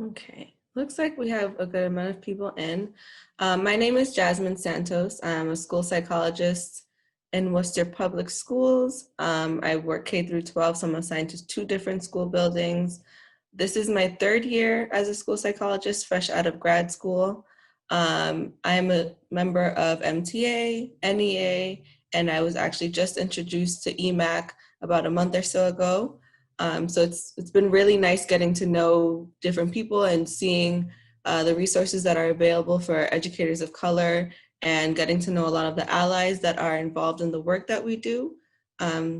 Okay, looks like we have a good amount of people in. My name is Jasmine Santos. I'm a school psychologist in Worcester Public Schools. I work K through 12, so I'm assigned to 2 different school buildings. This is my 3rd year as a school psychologist, fresh out of grad school. I'm a member of MTA, NEA, and I was actually just introduced to EMAC about a month or so ago. So it's been really nice getting to know different people and seeing the resources that are available for educators of color and getting to know a lot of the allies that are involved in the work that we do.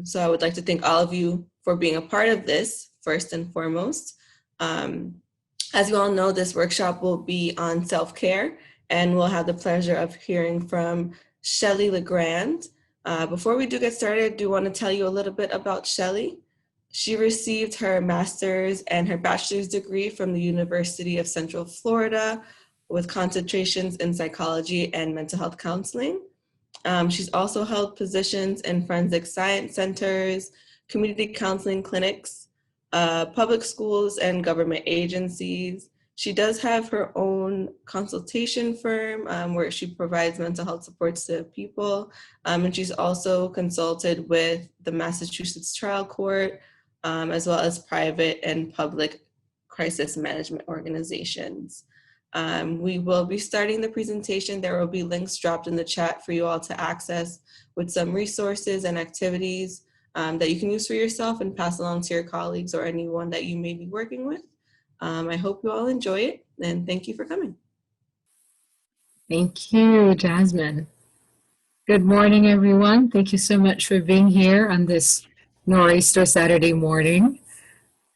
So I would like to thank all of you for being a part of this, first and foremost. As you all know, this workshop will be on self-care, and we'll have the pleasure of hearing from Shelley Legrand. Before we do get started, I do want to tell you a little bit about Shelley. She received her master's and her bachelor's degree from the University of Central Florida with concentrations in psychology and mental health counseling. She's also held positions in forensic science centers, community counseling clinics, public schools, and government agencies. She does have her own consultation firm where she provides mental health supports to people. And she's also consulted with the Massachusetts Trial Court, as well as private and public crisis management organizations. We will be starting the presentation. There will be links dropped in the chat for you all to access with some resources and activities that you can use for yourself and pass along to your colleagues or anyone that you may be working with. I hope you all enjoy it, and thank you for coming. Thank you, Jasmine. Good morning, everyone. Thank you so much for being here on this nor'easter Saturday morning.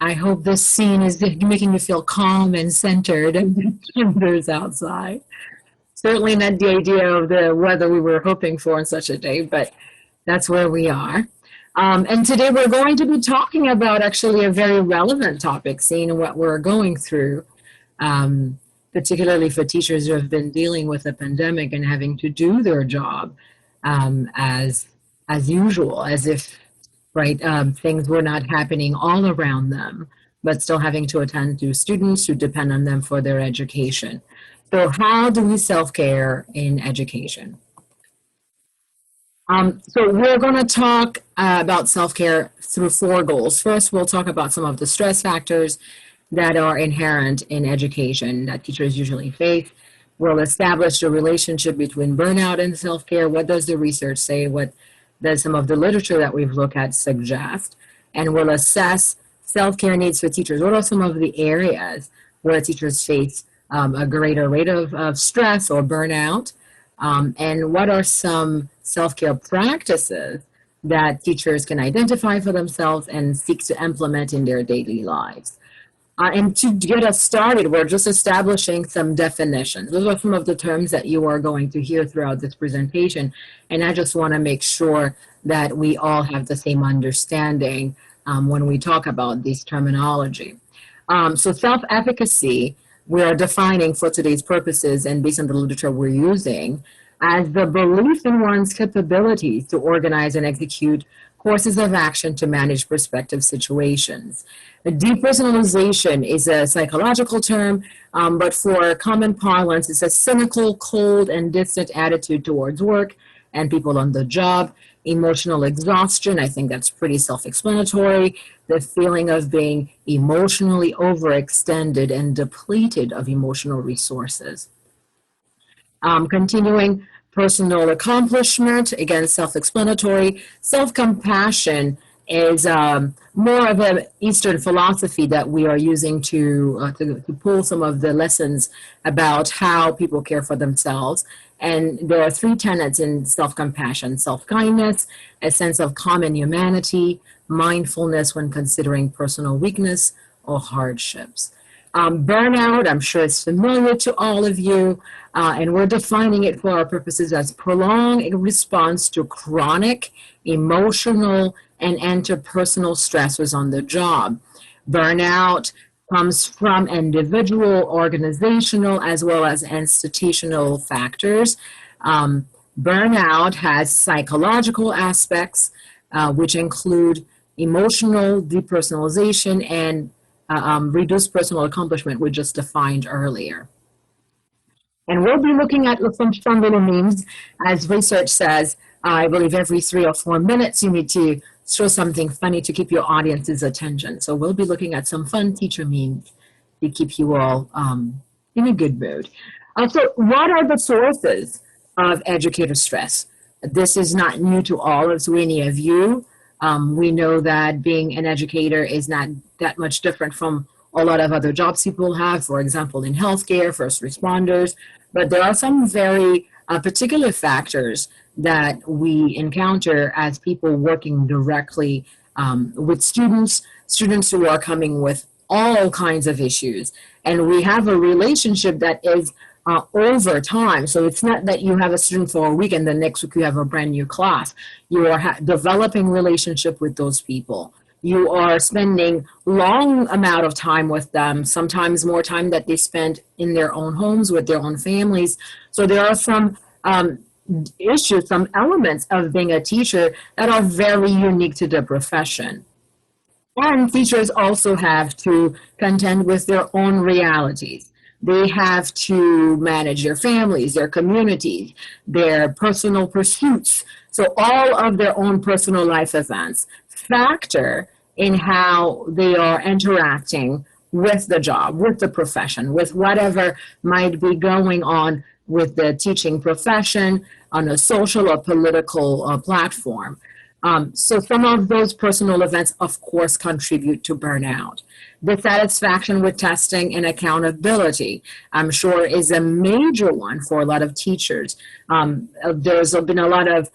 I hope this scene is making you feel calm and centered and the temperatures outside. Certainly not the idea of the weather we were hoping for on such a day, but that's where we are. And today we're going to be talking about actually a very relevant topic, seeing what we're going through, particularly for teachers who have been dealing with a pandemic and having to do their job as usual, as if things were not happening all around them, but still having to attend to students who depend on them for their education. So how do we self-care in education? So we're going to talk about self-care through 4 goals. First, we'll talk about some of the stress factors that are inherent in education that teachers usually face. We'll establish the relationship between burnout and self-care. What does the research say? What does some of the literature that we've looked at suggest? And we'll assess self-care needs for teachers. What are some of the areas where teachers face a greater rate of stress or burnout? And what are some self-care practices that teachers can identify for themselves and seek to implement in their daily lives? And to get us started, we're just establishing some definitions. Those are some of the terms that you are going to hear throughout this presentation. And I just want to make sure that we all have the same understanding when we talk about this terminology. So self-efficacy, we are defining for today's purposes and based on the literature we're using as the belief in one's capabilities to organize and execute courses of action to manage prospective situations. Depersonalization is a psychological term, but for common parlance, it's a cynical, cold, and distant attitude towards work and people on the job. Emotional exhaustion, I think that's pretty self-explanatory. The feeling of being emotionally overextended and depleted of emotional resources. Continuing, personal accomplishment, again, self-explanatory. Self-compassion is more of an Eastern philosophy that we are using to pull some of the lessons about how people care for themselves. And there are 3 tenets in self-compassion: self-kindness, a sense of common humanity, mindfulness when considering personal weakness or hardships. Burnout, I'm sure it's familiar to all of you, and we're defining it for our purposes as prolonged response to chronic, emotional, and interpersonal stressors on the job. Burnout comes from individual, organizational, as well as institutional factors. Burnout has psychological aspects, which include emotional depersonalization and reduced personal accomplishment we just defined earlier. And we'll be looking at some fun little memes. As research says, I believe every 3 or 4 minutes you need to show something funny to keep your audience's attention. So we'll be looking at some fun teacher memes to keep you all in a good mood. So what are the sources of educator stress? This is not new to all of any of you. We know that being an educator is not that much different from a lot of other jobs people have, for example, in healthcare, first responders. But there are some very particular factors that we encounter as people working directly with students who are coming with all kinds of issues. And we have a relationship that is over time. So it's not that you have a student for a week and the next week you have a brand new class. You are developing relationship with those people. You are spending long amount of time with them, sometimes more time that they spend in their own homes with their own families. So there are some issues, some elements of being a teacher that are very unique to the profession. And teachers also have to contend with their own realities. They have to manage their families, their communities, their personal pursuits. So all of their own personal life events factor in how they are interacting with the job, with the profession, with whatever might be going on with the teaching profession on a social or political platform. So some of those personal events, of course, contribute to burnout. Dissatisfaction with testing and accountability, I'm sure, is a major one for a lot of teachers. There's been a lot of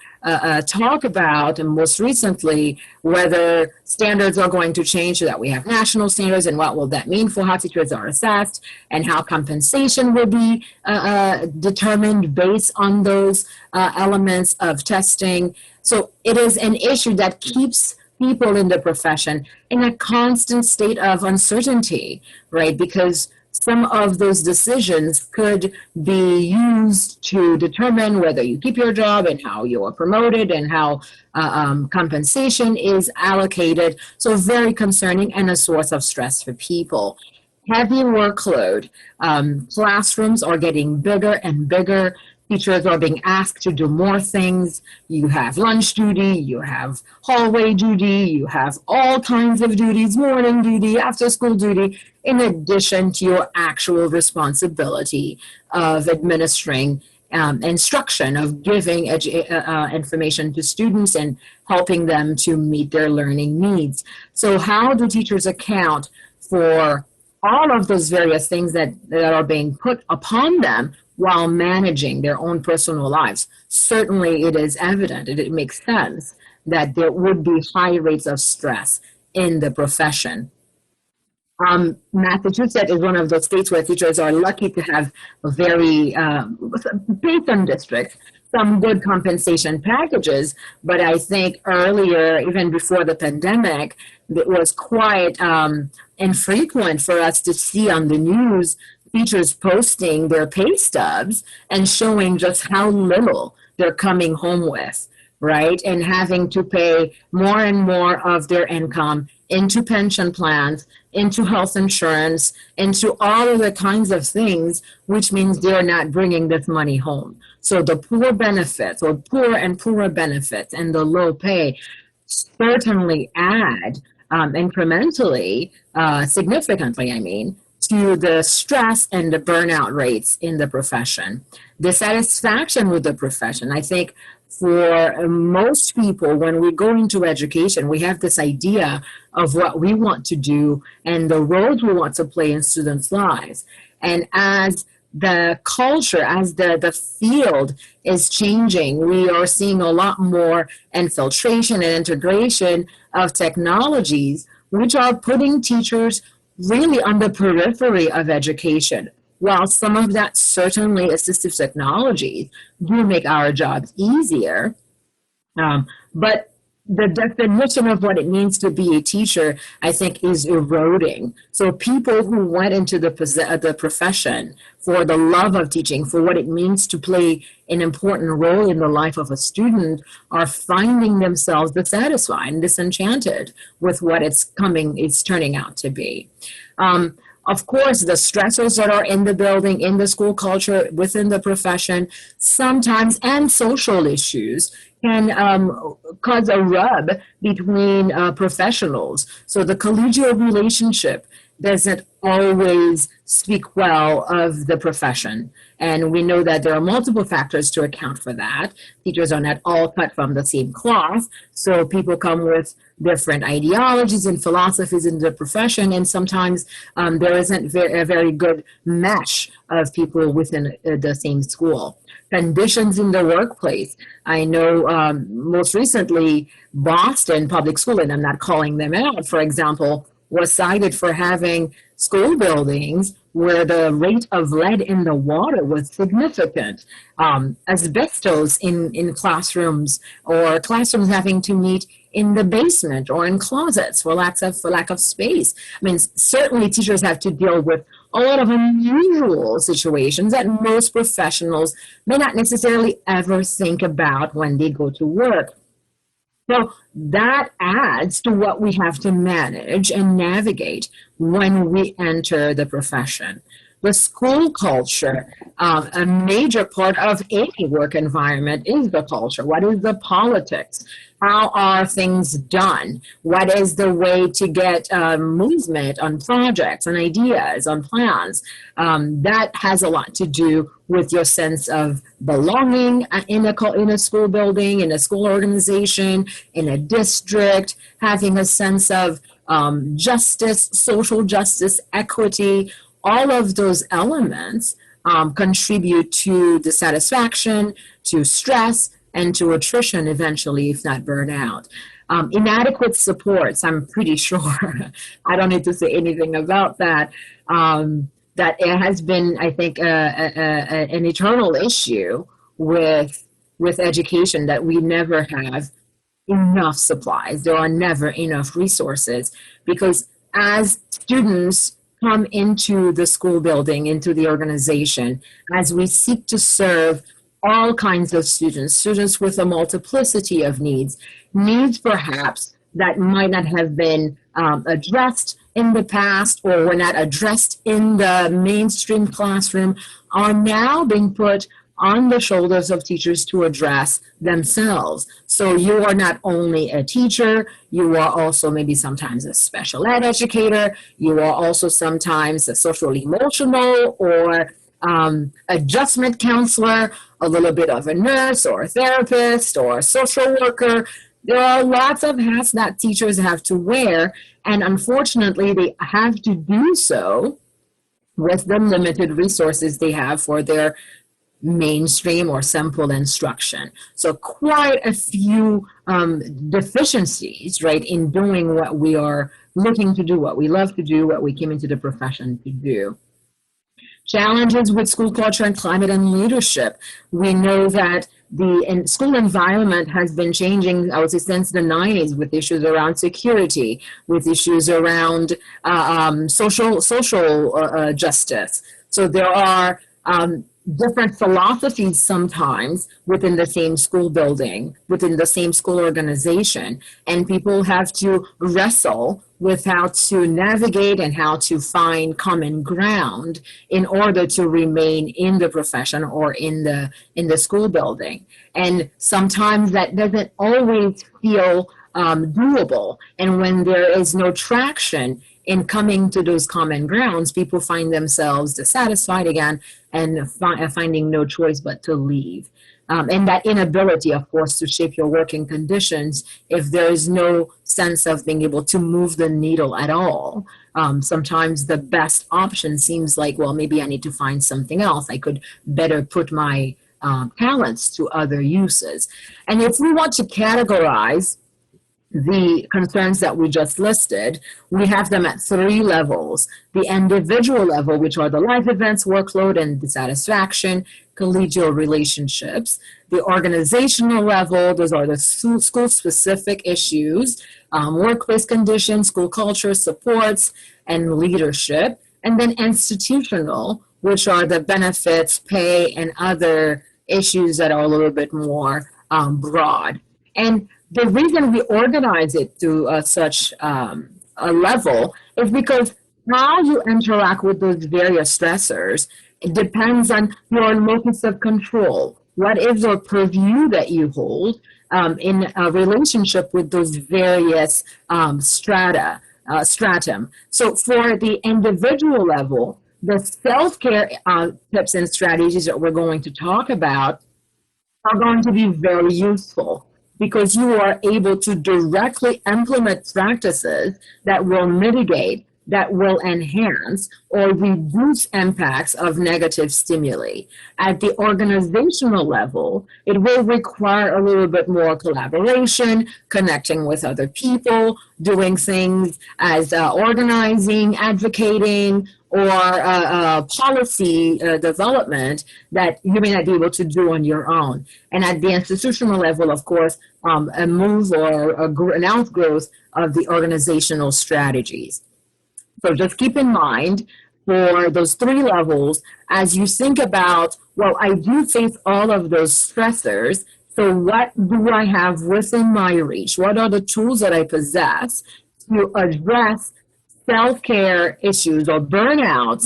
talk about, and most recently, whether standards are going to change so that we have national standards, and what will that mean for how teachers are assessed, and how compensation will be determined based on those elements of testing. So it is an issue that keeps people in the profession in a constant state of uncertainty, right? Because some of those decisions could be used to determine whether you keep your job and how you are promoted and how compensation is allocated. So very concerning and a source of stress for people. Heavy workload. Classrooms are getting bigger and bigger. Teachers are being asked to do more things. You have lunch duty, you have hallway duty, you have all kinds of duties, morning duty, after school duty, in addition to your actual responsibility of administering instruction, of giving information to students and helping them to meet their learning needs. So how do teachers account for all of those various things that are being put upon them while managing their own personal lives? Certainly it is evident, it makes sense that there would be high rates of stress in the profession. Massachusetts is one of those states where teachers are lucky to have a very, based on districts, some good compensation packages, but I think earlier, even before the pandemic, it was quite infrequent for us to see on the news teachers posting their pay stubs and showing just how little they're coming home with, right? And having to pay more and more of their income into pension plans, into health insurance, into all of the kinds of things, which means they're not bringing this money home. So the poor benefits, or poor and poorer benefits, and the low pay certainly add incrementally, significantly, I mean, to the stress and the burnout rates in the profession. Dissatisfaction with the profession. I think for most people, when we go into education, we have this idea of what we want to do and the roles we want to play in students' lives. And as the culture, as the field is changing, we are seeing a lot more infiltration and integration of technologies, which are putting teachers really on the periphery of education. While some of that certainly assistive technologies do make our jobs easier, but the definition of what it means to be a teacher, I think, is eroding. So people who went into the profession for the love of teaching, for what it means to play an important role in the life of a student, are finding themselves dissatisfied and disenchanted with what it's turning out to be. Of course, the stressors that are in the building, in the school culture, within the profession, sometimes, and social issues can cause a rub between professionals. So the collegial relationship doesn't always speak well of the profession. And we know that there are multiple factors to account for that. Teachers are not all cut from the same cloth. So people come with different ideologies and philosophies in the profession. And sometimes there isn't a very good mesh of people within the same school. Conditions in the workplace. I know most recently Boston Public School, and I'm not calling them out, for example, was cited for having school buildings where the rate of lead in the water was significant. Asbestos in classrooms, or classrooms having to meet in the basement or in closets for lack of space. I mean, certainly teachers have to deal with a lot of unusual situations that most professionals may not necessarily ever think about when they go to work. So that adds to what we have to manage and navigate when we enter the profession. The school culture, a major part of any work environment is the culture. What is the politics? How are things done? What is the way to get movement on projects, on ideas, on plans? That has a lot to do with your sense of belonging in a school building, in a school organization, in a district, having a sense of justice, social justice, equity. All of those elements contribute to dissatisfaction, to stress, and to attrition eventually, if not burnout. Inadequate supports, I'm pretty sure, I don't need to say anything about that, that it has been, I think, an eternal issue with education, that we never have enough supplies. There are never enough resources, because as students come into the school building, into the organization, as we seek to serve all kinds of students with a multiplicity of needs perhaps that might not have been addressed in the past, or were not addressed in the mainstream classroom, are now being put on the shoulders of teachers to address themselves. So you are not only a teacher, you are also maybe sometimes a special ed educator, you are also sometimes a social emotional or adjustment counselor, a little bit of a nurse or a therapist or a social worker. There are lots of hats that teachers have to wear, and unfortunately they have to do so with the limited resources they have for their mainstream or simple instruction. So quite a few deficiencies, right, in doing what we are looking to do, what we love to do, what we came into the profession to do. Challenges with school culture and climate and leadership. We know that the school environment has been changing, I would say, since the 90s, with issues around security, with issues around social justice. So there are different philosophies sometimes within the same school building, within the same school organization, and people have to wrestle with how to navigate and how to find common ground in order to remain in the profession or in the school building. And sometimes that doesn't always feel doable. And when there is no traction in coming to those common grounds, people find themselves dissatisfied again and finding no choice but to leave. And that inability, of course, to shape your working conditions, if there is no sense of being able to move the needle at all. Sometimes the best option seems like, well, maybe I need to find something else. I could better put my talents to other uses. And if we want to categorize the concerns that we just listed, we have them at 3 levels. The individual level, which are the life events, workload, and dissatisfaction, collegial relationships. The organizational level, those are the school-specific issues, workplace conditions, school culture, supports, and leadership. And then institutional, which are the benefits, pay, and other issues that are a little bit more broad. And the reason we organize it to such a level is because how you interact with those various stressors, it depends on your locus of control. What is your purview that you hold in a relationship with those various stratum? So for the individual level, the self-care tips and strategies that we're going to talk about are going to be very useful because you are able to directly implement practices that will mitigate, that will enhance or reduce impacts of negative stimuli. At the organizational level, it will require a little bit more collaboration, connecting with other people, doing things as organizing, advocating, or policy development that you may not be able to do on your own. And at the institutional level, of course, a move or an outgrowth of the organizational strategies. So just keep in mind for those three levels, as you think about, well, I do face all of those stressors. So what do I have within my reach? What are the tools that I possess to address self-care issues or burnout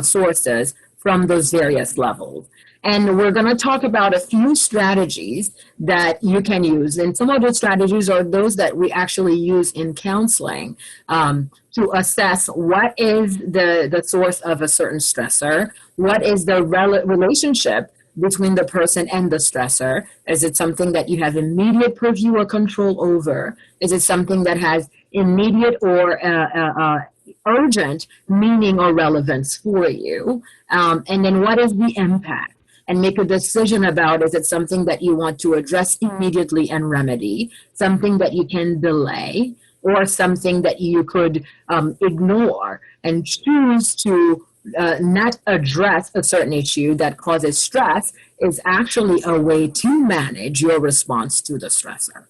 sources from those various levels? And we're going to talk about a few strategies that you can use. And some of those strategies are those that we actually use in counseling to assess what is the source of a certain stressor, what is the relationship between the person and the stressor. Is it something that you have immediate purview or control over? Is it something that has immediate or urgent meaning or relevance for you? And then what is the impact? And make a decision about, is it something that you want to address immediately and remedy, something that you can delay, or something that you could ignore and choose to not address a certain issue that causes stress is actually a way to manage your response to the stressor.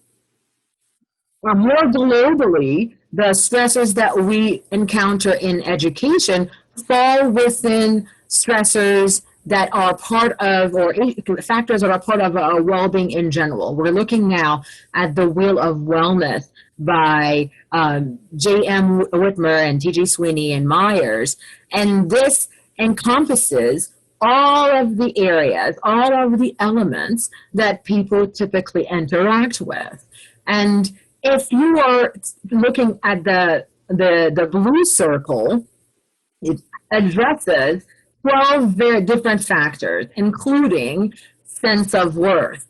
More globally, the stressors that we encounter in education fall within stressors that are part of, or factors that are part of well-being in general. We're looking now at the Wheel of Wellness by J.M. Whitmer and T.G. Sweeney and Myers. And this encompasses all of the areas, all of the elements that people typically interact with. And if you are looking at the blue circle, it addresses 12 very different factors, including sense of worth,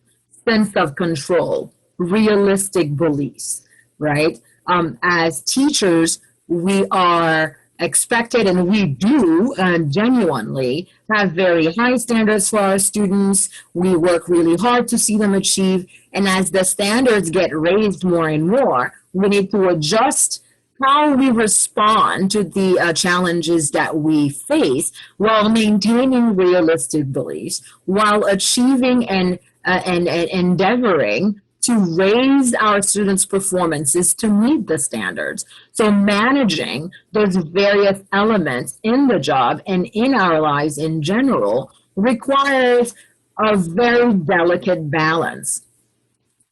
sense of control, realistic beliefs, right? As teachers, we are expected, and we do genuinely have very high standards for our students. We work really hard to see them achieve. And as the standards get raised more and more, we need to adjust how we respond to the challenges that we face while maintaining realistic beliefs, while achieving and endeavoring to raise our students' performances to meet the standards. So managing those various elements in the job and in our lives in general requires a very delicate balance.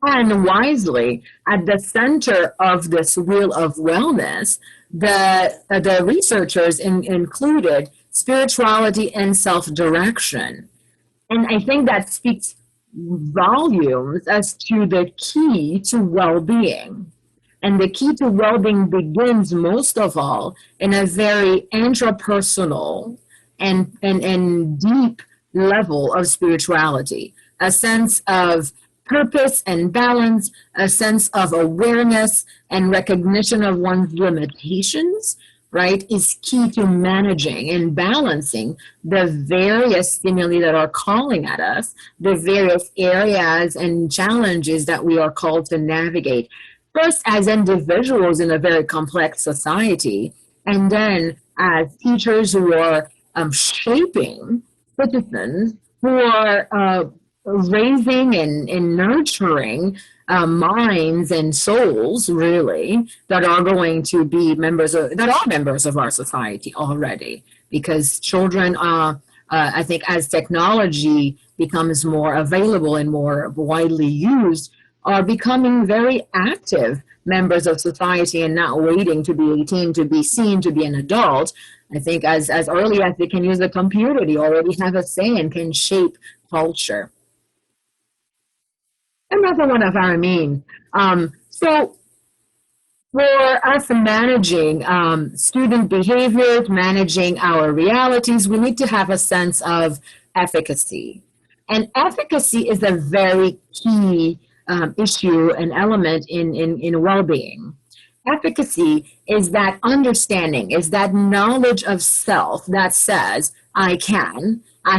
And wisely, at the center of this wheel of wellness, the researchers included spirituality and self-direction. And I think that speaks volumes as to the key to well-being. And the key to well-being begins most of all in a very intrapersonal and deep level of spirituality, a sense of purpose and balance, a sense of awareness and recognition of one's limitations, right, is key to managing and balancing the various stimuli that are calling at us, the various areas and challenges that we are called to navigate. First, as individuals in a very complex society, and then as teachers who are shaping citizens who are raising and nurturing minds and souls, really, that are going to be members of our society already. Because children, I think, as technology becomes more available and more widely used, are becoming very active members of society and not waiting to be 18 to be seen to be an adult. I think as early as they can use a computer, they already have a say and can shape culture. Another one of our mean. So for us managing student behaviors, managing our realities, we need to have a sense of efficacy. And efficacy is a very key issue and element in well-being. Efficacy is that understanding, is that knowledge of self that says, I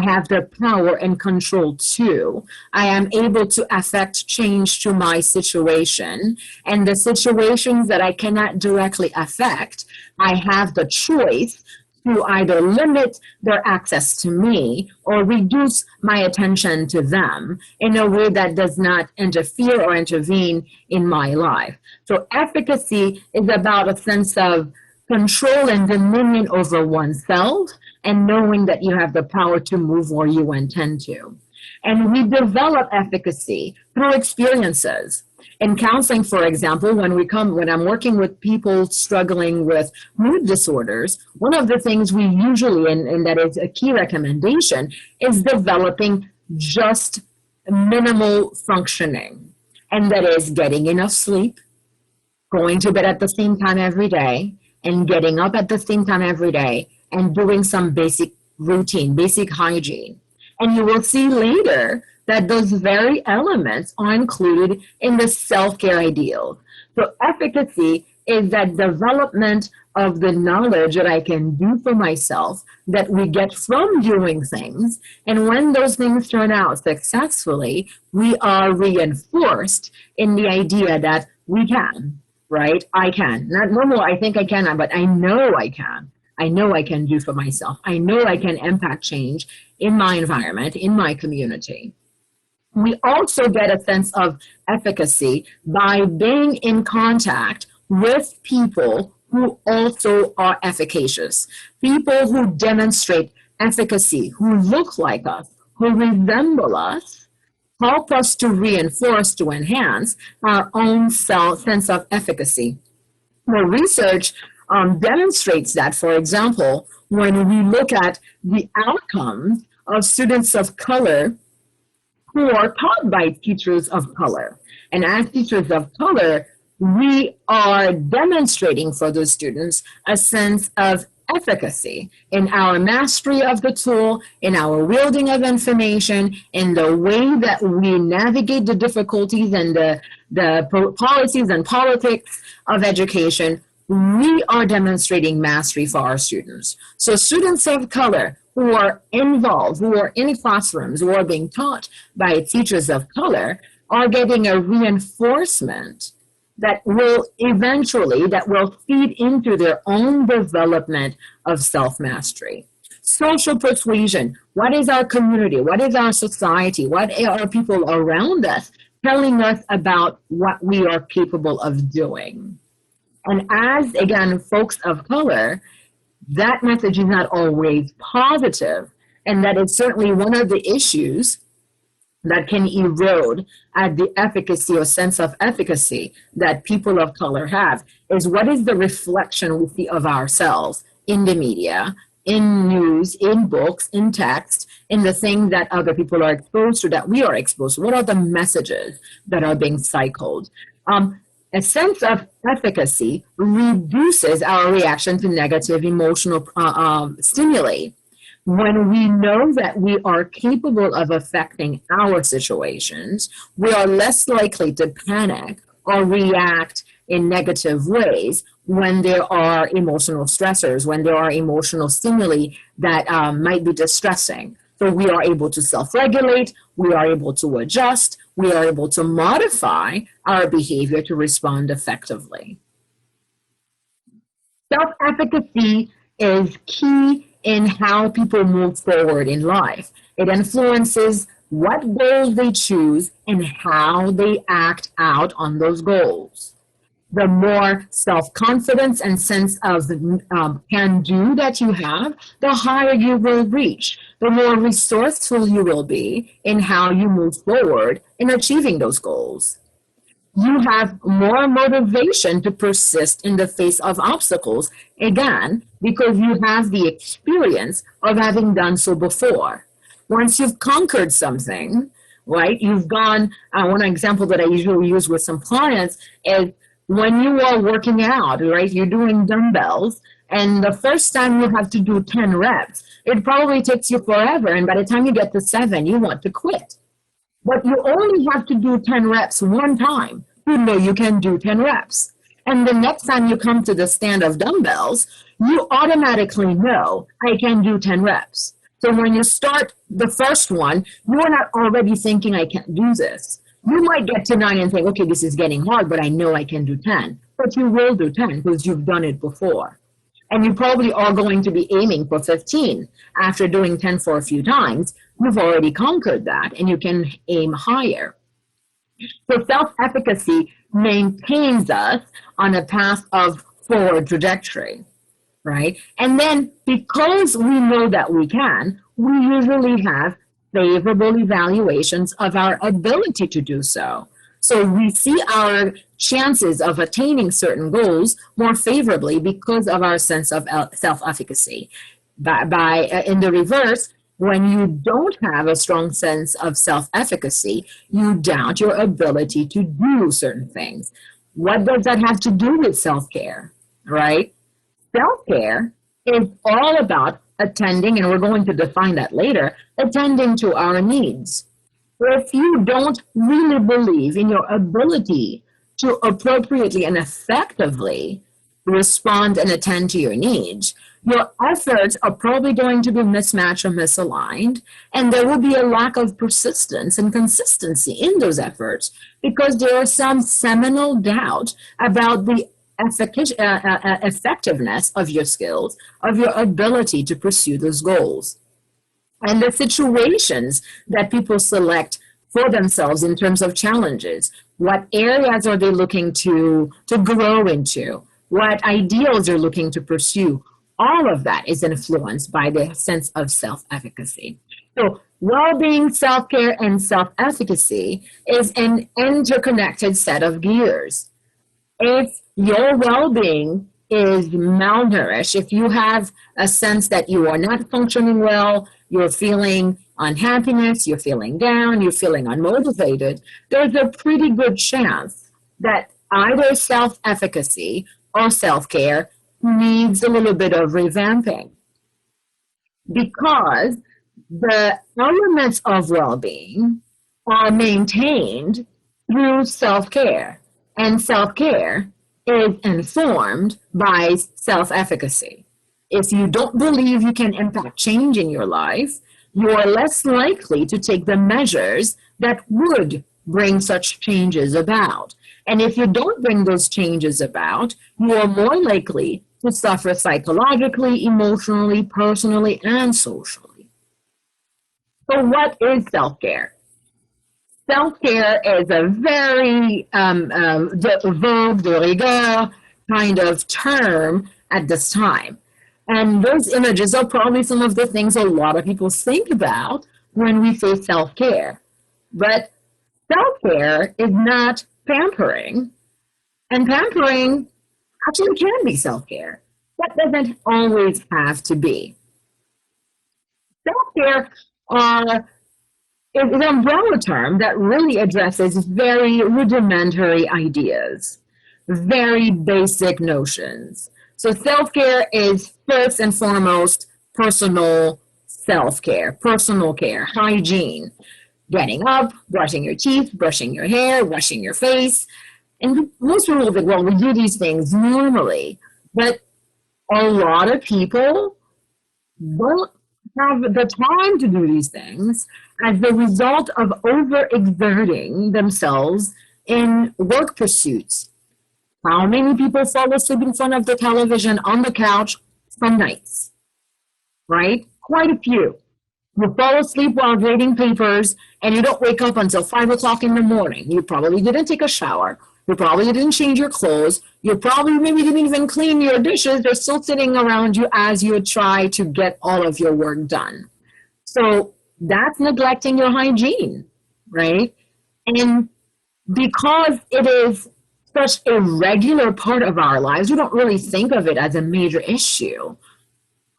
have the power and control to, I am able to affect change to my situation. And the situations that I cannot directly affect, I have the choice to either limit their access to me or reduce my attention to them in a way that does not interfere or intervene in my life. So efficacy is about a sense of control and dominion over oneself and knowing that you have the power to move where you intend to. And we develop efficacy through experiences. In counseling, for example, when I'm working with people struggling with mood disorders, one of the things we usually, and that is a key recommendation, is developing just minimal functioning. And that is getting enough sleep, going to bed at the same time every day, and getting up at the same time every day, and doing some basic routine, basic hygiene. And you will see later that those very elements are included in the self-care ideal. So efficacy is that development of the knowledge that I can do for myself that we get from doing things. And when those things turn out successfully, we are reinforced in the idea that we can, right? I can. Not normal, I think I can, but I know I can. I know I can do for myself. I know I can impact change in my environment, in my community. We also get a sense of efficacy by being in contact with people who also are efficacious, people who demonstrate efficacy, who look like us, who resemble us, help us to reinforce, to enhance our own sense of efficacy. The research demonstrates that, for example, when we look at the outcomes of students of color who are taught by teachers of color. And as teachers of color, we are demonstrating for those students a sense of efficacy in our mastery of the tool, in our wielding of information, in the way that we navigate the difficulties and the policies and politics of education. We are demonstrating mastery for our students. So students of color who are involved, who are in classrooms, who are being taught by teachers of color, are getting a reinforcement that will feed into their own development of self-mastery. Social persuasion. What is our community? What is our society? What are people around us telling us about what we are capable of doing? And as, again, folks of color, that message is not always positive, and that is certainly one of the issues that can erode at the efficacy or sense of efficacy that people of color have, is what is the reflection we see of ourselves in the media, in news, in books, in text, in the things that other people are exposed to, that we are exposed to. What are the messages that are being cycled? A sense of efficacy reduces our reaction to negative emotional stimuli. When we know that we are capable of affecting our situations, we are less likely to panic or react in negative ways when there are emotional stressors, when there are emotional stimuli that might be distressing. So we are able to self-regulate, we are able to adjust, we are able to modify our behavior to respond effectively. Self-efficacy is key in how people move forward in life. It influences what goals they choose and how they act out on those goals. The more self-confidence and sense of can-do that you have, the higher you will reach, the more resourceful you will be in how you move forward in achieving those goals. You have more motivation to persist in the face of obstacles, again, because you have the experience of having done so before. Once you've conquered something, right, you've gone, one example that I usually use with some clients is when you are working out, right, you're doing dumbbells, and the first time you have to do 10 reps, it probably takes you forever, and by the time you get to 7, you want to quit. But you only have to do 10 reps one time. You know you can do 10 reps. And the next time you come to the stand of dumbbells, you automatically know I can do 10 reps. So when you start the first one, you're not already thinking I can't do this. You might get to 9 and think, okay, this is getting hard, but I know I can do 10. But you will do 10 because you've done it before. And you probably are going to be aiming for 15. After doing 10 for a few times, you've already conquered that and you can aim higher. So self-efficacy maintains us on a path of forward trajectory, right? And then because we know that we can, we usually have favorable evaluations of our ability to do so. So we see our chances of attaining certain goals more favorably because of our sense of self-efficacy. In the reverse, when you don't have a strong sense of self-efficacy, you doubt your ability to do certain things. What does that have to do with self-care, right? Self-care is all about attending, and we're going to define that later, attending to our needs. If you don't really believe in your ability to appropriately and effectively respond and attend to your needs, your efforts are probably going to be mismatched or misaligned, and there will be a lack of persistence and consistency in those efforts because there is some seminal doubt about the effectiveness of your skills, of your ability to pursue those goals. And the situations that people select for themselves in terms of challenges. What areas are they looking to grow into? What ideals they're looking to pursue? All of that is influenced by the sense of self-efficacy. So well-being, self-care, and self-efficacy is an interconnected set of gears. If your well-being is malnourished, if you have a sense that you are not functioning well, you're feeling unhappiness, you're feeling down, you're feeling unmotivated, there's a pretty good chance that either self-efficacy or self-care needs a little bit of revamping. Because the elements of well-being are maintained through self-care, and self-care is informed by self-efficacy. If you don't believe you can impact change in your life, you are less likely to take the measures that would bring such changes about. And if you don't bring those changes about, you are more likely to suffer psychologically, emotionally, personally, and socially. So what is self-care? Self-care is a very verbe de rigueur kind of term at this time. And those images are probably some of the things a lot of people think about when we say self-care. But self-care is not pampering, and pampering actually can be self-care. That doesn't always have to be. Self-care is an umbrella term that really addresses very rudimentary ideas, very basic notions. So self-care is first and foremost personal self-care, personal care, hygiene, getting up, brushing your teeth, brushing your hair, washing your face. And most people will think, well, we do these things normally, but a lot of people don't have the time to do these things as the result of overexerting themselves in work pursuits. How many people fall asleep in front of the television on the couch some nights, right? Quite a few. You fall asleep while reading papers and you don't wake up until 5 o'clock in the morning. You probably didn't take a shower. You probably didn't change your clothes. You probably maybe didn't even clean your dishes. They're still sitting around you as you try to get all of your work done. So that's neglecting your hygiene, right? And because it is such a regular part of our lives, we don't really think of it as a major issue.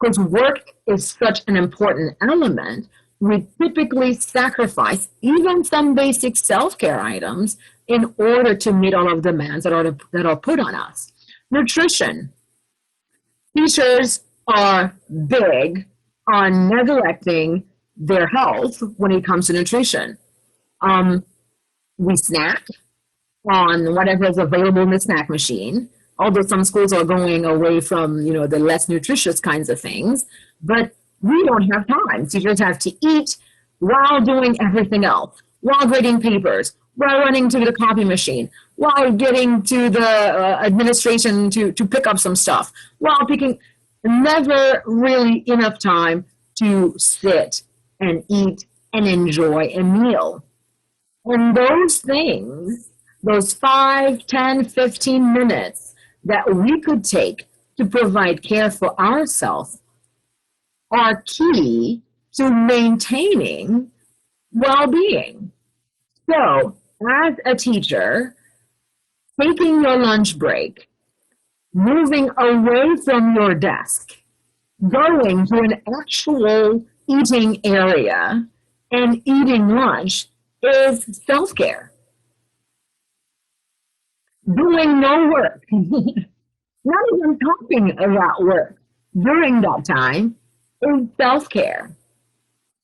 Because work is such an important element, we typically sacrifice even some basic self-care items in order to meet all of the demands that are put on us. Nutrition. Teachers are big on neglecting their health when it comes to nutrition. We snack on whatever is available in the snack machine, although some schools are going away from, the less nutritious kinds of things, but we don't have time. Teachers have to eat while doing everything else, while grading papers, while running to the copy machine, while getting to the administration to pick up some stuff, while picking, never really enough time to sit and eat and enjoy a meal. And those things, those 5, 10, 15 minutes that we could take to provide care for ourselves are key to maintaining well-being. So, as a teacher, taking your lunch break, moving away from your desk, going to an actual eating area and eating lunch is self-care. Doing no work, not even talking about work during that time is self-care,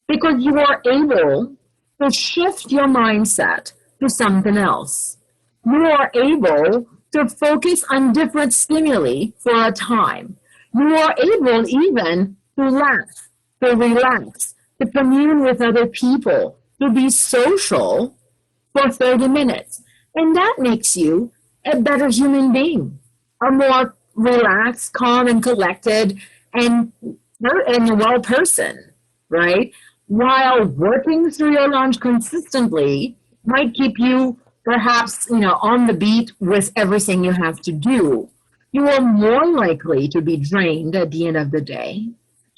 because you are able to shift your mindset to something else. You are able to focus on different stimuli for a time. You are able even to laugh, to relax, to commune with other people, to be social for 30 minutes. And that makes you a better human being, a more relaxed, calm, and collected, and a well person, right? While working through your lunch consistently might keep you perhaps, on the beat with everything you have to do. You are more likely to be drained at the end of the day,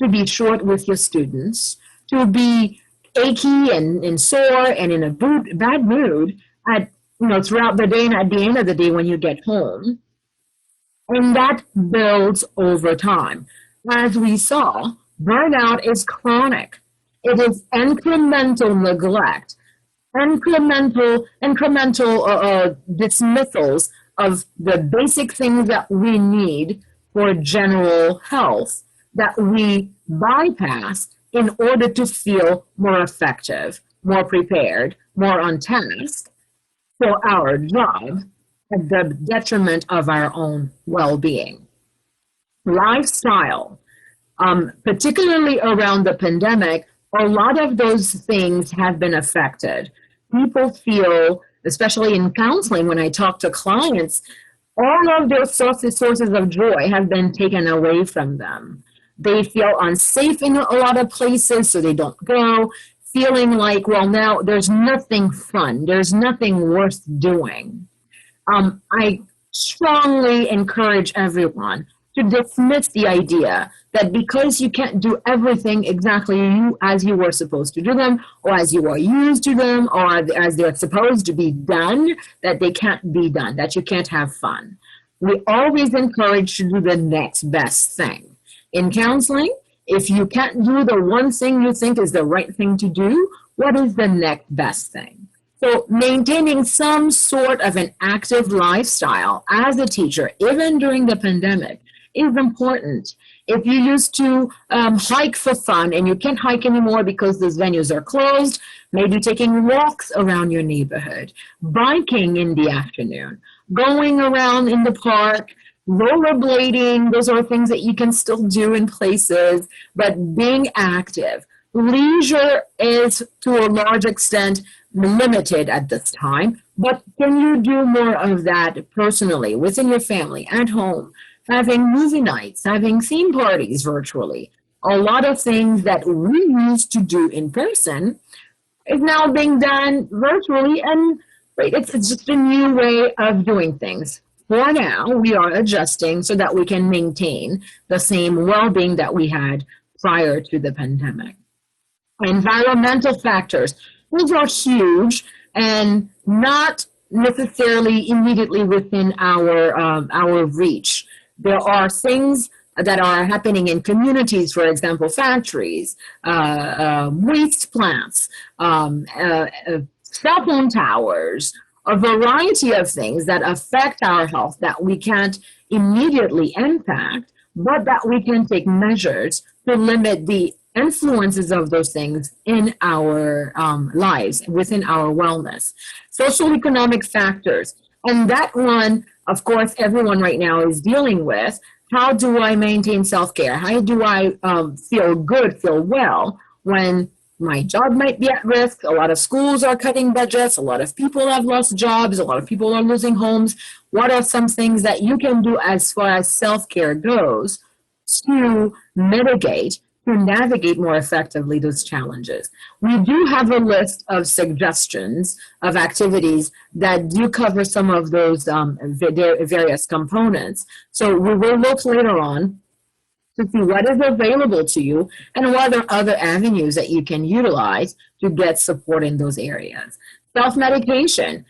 to be short with your students, to be achy and sore and in a bad mood at throughout the day and at the end of the day when you get home. And that builds over time. As we saw, burnout is chronic. It is incremental neglect, incremental dismissals of the basic things that we need for general health that we bypass in order to feel more effective, more prepared, more on task for our job at the detriment of our own well-being. Lifestyle, particularly around the pandemic, a lot of those things have been affected. People feel, especially in counseling, when I talk to clients, all of their sources of joy have been taken away from them. They feel unsafe in a lot of places, so they don't go, feeling like, well, now there's nothing fun, there's nothing worth doing. I strongly encourage everyone to dismiss the idea that because you can't do everything exactly as you were supposed to do them, or as you are used to them, or as they're supposed to be done, that they can't be done, that you can't have fun. We always encourage to do the next best thing. In counseling, if you can't do the one thing you think is the right thing to do, what is the next best thing? So maintaining some sort of an active lifestyle as a teacher, even during the pandemic, is important. If you used to hike for fun and you can't hike anymore because those venues are closed, maybe taking walks around your neighborhood, biking in the afternoon, going around in the park, rollerblading, those are things that you can still do in places, but being active. Leisure is, to a large extent, limited at this time, but can you do more of that personally, within your family, at home, having movie nights, having theme parties virtually? A lot of things that we used to do in person is now being done virtually, and it's just a new way of doing things. For now, we are adjusting so that we can maintain the same well-being that we had prior to the pandemic. Environmental factors, those are huge and not necessarily immediately within our reach. There are things that are happening in communities, for example, factories, waste plants, cell phone towers, a variety of things that affect our health that we can't immediately impact, but that we can take measures to limit the influences of those things in our lives, within our wellness. Social economic factors. And that one, of course, everyone right now is dealing with. How do I maintain self-care? How do I feel good, feel well when my job might be at risk? A lot of schools are cutting budgets. A lot of people have lost jobs. A lot of people are losing homes. What are some things that you can do as far as self-care goes to mitigate, to navigate more effectively those challenges? We do have a list of suggestions of activities that do cover some of those various components. So we will look later on to see what is available to you and what are other avenues that you can utilize to get support in those areas. Self-medication,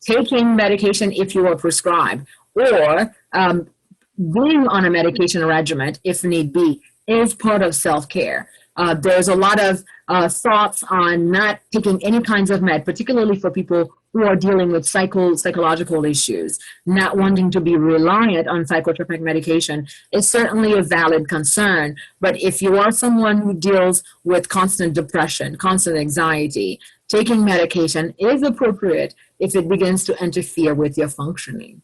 taking medication if you are prescribed, or being on a medication regimen if need be, is part of self-care. There's a lot of thoughts on not taking any kinds of med, particularly for people who are dealing with psychological issues. Not wanting to be reliant on psychotropic medication is certainly a valid concern. But if you are someone who deals with constant depression, constant anxiety, taking medication is appropriate if it begins to interfere with your functioning.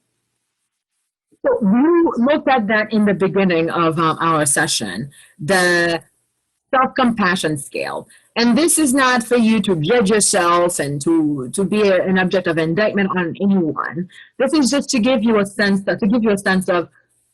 So we looked at that in the beginning of our session, the self-compassion scale. And this is not for you to judge yourself and to be an object of indictment on anyone. This is just to give you a sense of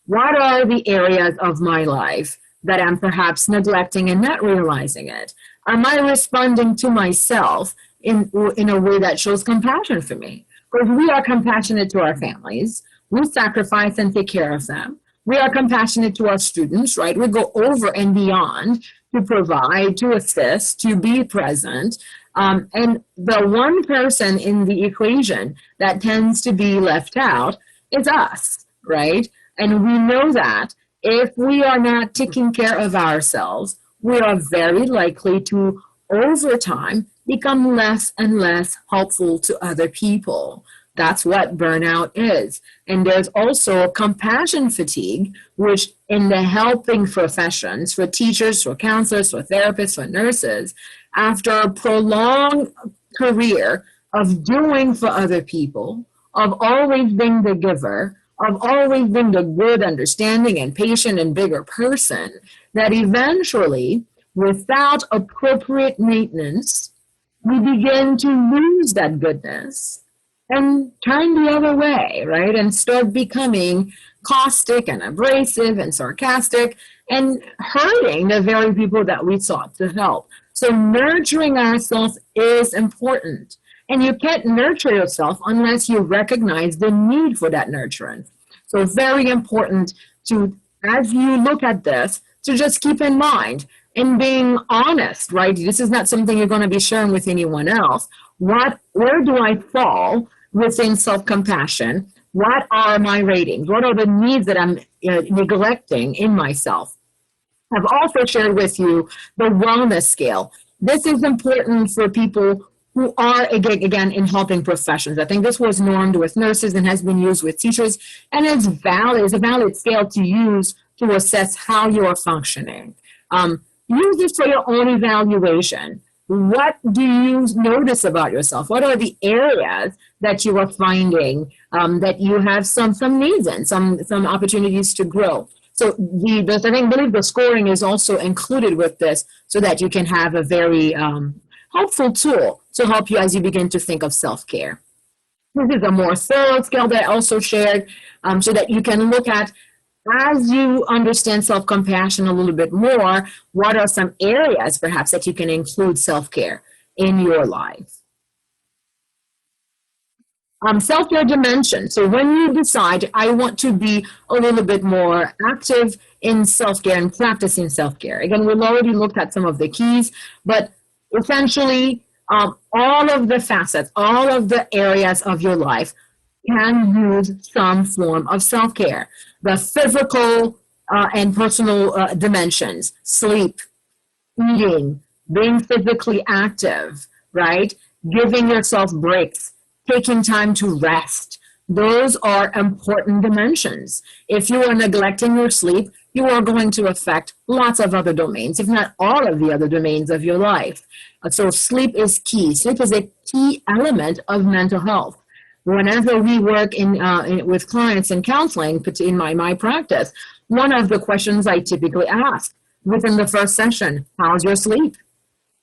what are the areas of my life that I'm perhaps neglecting and not realizing it. Am I responding to myself in a way that shows compassion for me? Because we are compassionate to our families. We sacrifice and take care of them. We are compassionate to our students, right? We go over and beyond to provide, to assist, to be present. And the one person in the equation that tends to be left out is us, right? And we know that if we are not taking care of ourselves, we are very likely to, over time, become less and less helpful to other people. That's what burnout is. And there's also compassion fatigue, which in the helping professions, for teachers, for counselors, for therapists, for nurses, after a prolonged career of doing for other people, of always being the giver, of always being the good, understanding, and patient and bigger person, that eventually, without appropriate maintenance, we begin to lose that goodness and turn the other way, right? And start becoming caustic and abrasive and sarcastic and hurting the very people that we sought to help. So nurturing ourselves is important. And you can't nurture yourself unless you recognize the need for that nurturance. So very important to, as you look at this, to just keep in mind and being honest, right? This is not something you're going to be sharing with anyone else. Where do I fall within self-compassion? What are my ratings? What are the needs that I'm neglecting in myself? I've also shared with you the wellness scale. This is important for people who are, again, in helping professions. I think this was normed with nurses and has been used with teachers, and it's a valid scale to use to assess how you are functioning. Use this for your own evaluation. What do you notice about yourself? What are the areas that you are finding that you have some needs in, some opportunities to grow? So I believe the scoring is also included with this so that you can have a very helpful tool to help you as you begin to think of self-care. This is a more thorough scale that I also shared so that you can look at, as you understand self-compassion a little bit more, what are some areas perhaps that you can include self-care in your life? Self-care dimension. So when you decide, I want to be a little bit more active in self-care and practicing self-care. Again, we've already looked at some of the keys, but essentially, All of the facets, all of the areas of your life can use some form of self-care. The physical and personal dimensions, sleep, eating, being physically active, right? Giving yourself breaks, taking time to rest. Those are important dimensions. If you are neglecting your sleep, you are going to affect lots of other domains, if not all of the other domains of your life. So sleep is key. Sleep is a key element of mental health. Whenever we work with clients in counseling, in my practice, one of the questions I typically ask within the first session, how's your sleep?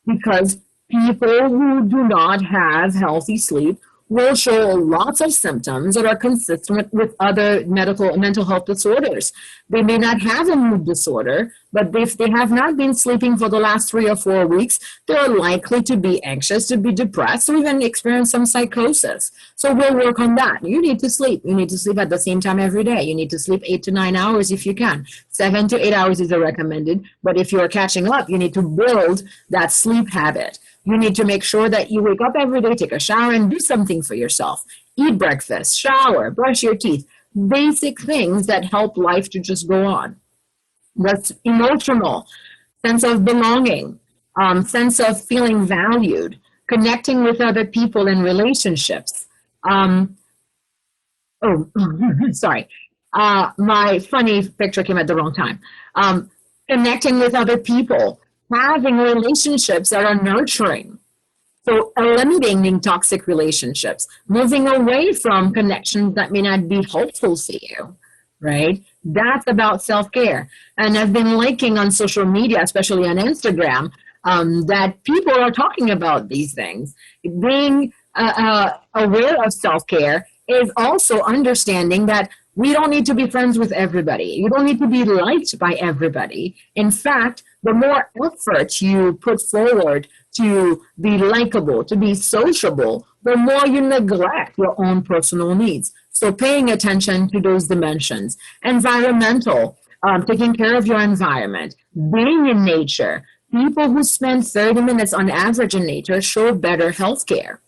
Because people who do not have healthy sleep will show lots of symptoms that are consistent with other mental health disorders. They may not have a mood disorder, but if they have not been sleeping for the last 3 or 4 weeks, they're likely to be anxious, to be depressed, or even experience some psychosis. So we'll work on that. You need to sleep. You need to sleep at the same time every day. You need to sleep 8 to 9 hours if you can. 7 to 8 hours is recommended, but if you're catching up, you need to build that sleep habit. You need to make sure that you wake up every day, take a shower, and do something for yourself. Eat breakfast, shower, brush your teeth. Basic things that help life to just go on. That's emotional, sense of belonging, sense of feeling valued, connecting with other people in relationships. Sorry. My funny picture came at the wrong time. Connecting with other people, having relationships that are nurturing. So eliminating toxic relationships, moving away from connections that may not be helpful for you, right? That's about self-care. And I've been liking on social media, especially on Instagram, that people are talking about these things. Being aware of self-care is also understanding that we don't need to be friends with everybody. You don't need to be liked by everybody. In fact, the more effort you put forward to be likable, to be sociable, the more you neglect your own personal needs. So paying attention to those dimensions. Environmental, taking care of your environment, being in nature. People who spend 30 minutes on average in nature show better health care.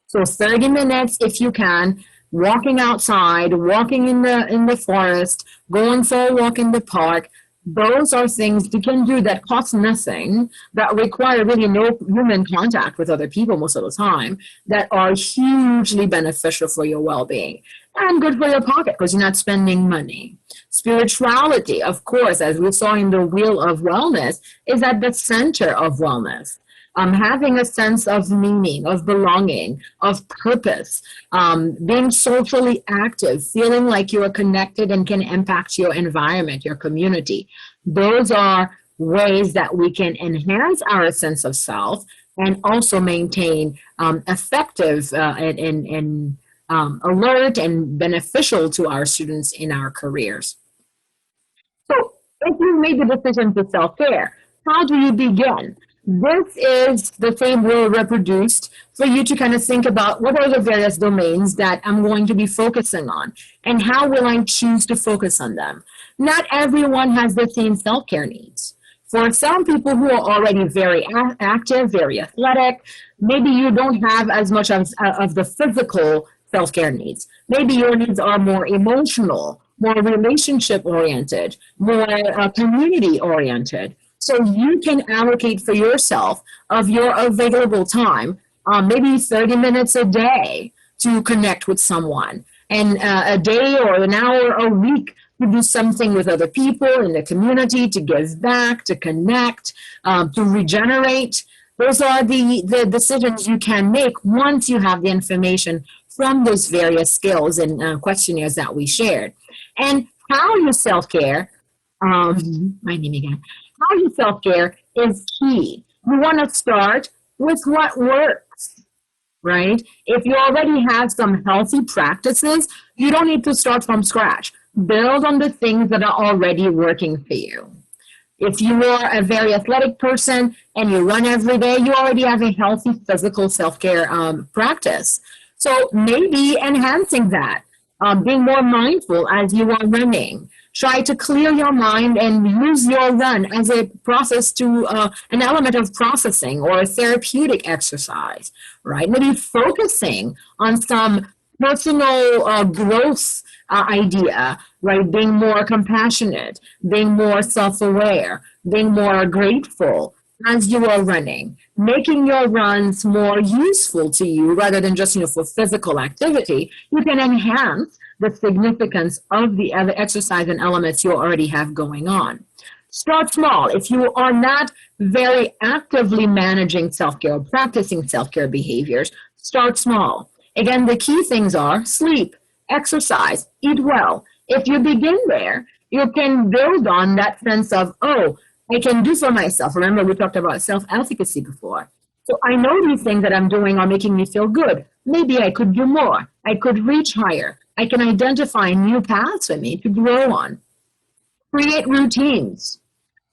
So 30 minutes, if you can, walking outside, walking in the forest, going for a walk in the park. Those are things you can do that cost nothing, that require really no human contact with other people most of the time, that are hugely beneficial for your well-being and good for your pocket because you're not spending money. Spirituality, of course, as we saw in the Wheel of Wellness, is at the center of wellness. Having a sense of meaning, of belonging, of purpose, being socially active, feeling like you are connected and can impact your environment, your community. Those are ways that we can enhance our sense of self and also maintain effective and alert and beneficial to our students in our careers. So if you made the decision to self-care, how do you begin? This is the same wheel reproduced for you to kind of think about what are the various domains that I'm going to be focusing on and how will I choose to focus on them. Not everyone has the same self-care needs. For some people who are already very active, very athletic, maybe you don't have as much of the physical self-care needs. Maybe your needs are more emotional, more relationship-oriented, more community-oriented. So you can allocate for yourself of your available time, maybe 30 minutes a day to connect with someone, and a day or an hour a week to do something with other people in the community, to give back, to connect, to regenerate. Those are the decisions you can make once you have the information from those various skills and questionnaires that we shared. And how you self-care, my name again. How you self-care is key. You want to start with what works, right? If you already have some healthy practices, you don't need to start from scratch. Build on the things that are already working for you. If you are a very athletic person and you run every day, you already have a healthy physical self-care practice. So maybe enhancing that, being more mindful as you are running, Try to clear your mind and use your run as a process to an element of processing or a therapeutic exercise, right? Maybe focusing on some personal growth idea, right? Being more compassionate, being more self-aware, being more grateful as you are running, making your runs more useful to you rather than just, for physical activity. You can enhance the significance of the other exercise and elements you already have going on. Start small. If you are not very actively managing self-care or practicing self-care behaviors, start small. Again, the key things are sleep, exercise, eat well. If you begin there, you can build on that sense of, oh, I can do for myself. Remember, we talked about self-efficacy before. So I know these things that I'm doing are making me feel good. Maybe I could do more. I could reach higher. I can identify new paths for me to grow on. Create routines.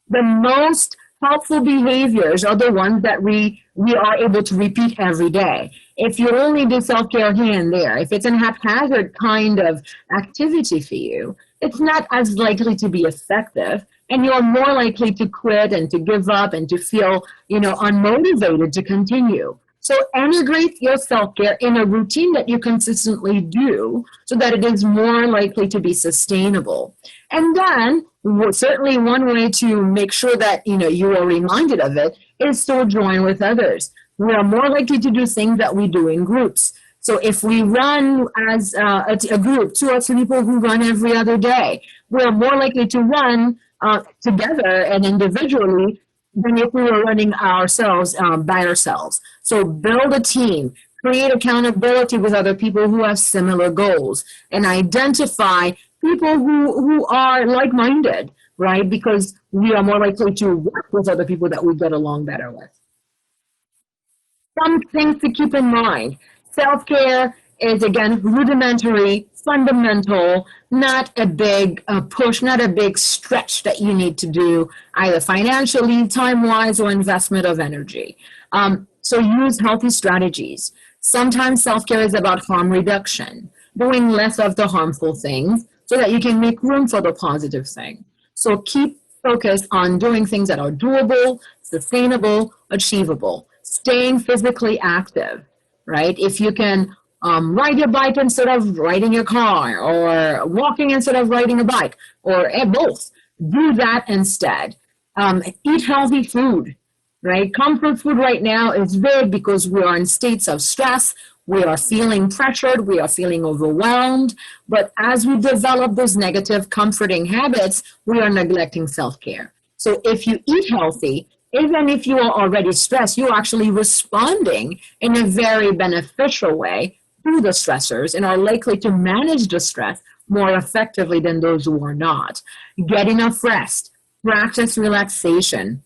The most helpful behaviors are the ones that we are able to repeat every day. If you only do self-care here and there, if it's a haphazard kind of activity for you, it's not as likely to be effective, and you're more likely to quit and to give up and to feel, unmotivated to continue. So integrate your self-care in a routine that you consistently do so that it is more likely to be sustainable. And then certainly one way to make sure that, you are reminded of it is to join with others. We are more likely to do things that we do in groups. So if we run as a group, 2 or 3 people who run every other day, we're more likely to run together and individually than if we were running ourselves by ourselves. So build a team, create accountability with other people who have similar goals, and identify people who are like-minded, right? Because we are more likely to work with other people that we get along better with. Some things to keep in mind. Self-care is, again, rudimentary, fundamental, not a big push, not a big stretch that you need to do either financially, time-wise, or investment of energy. So use healthy strategies. Sometimes self-care is about harm reduction, doing less of the harmful things so that you can make room for the positive thing. So keep focused on doing things that are doable, sustainable, achievable, staying physically active, right? If you can ride your bike instead of riding your car, or walking instead of riding a bike, or both, do that instead. Eat healthy food, right? Comfort food right now is big because we are in states of stress. We are feeling pressured. We are feeling overwhelmed. But as we develop those negative comforting habits, we are neglecting self-care. So if you eat healthy, even if you are already stressed, you're actually responding in a very beneficial way to the stressors and are likely to manage the stress more effectively than those who are not. Get enough rest. Practice relaxation.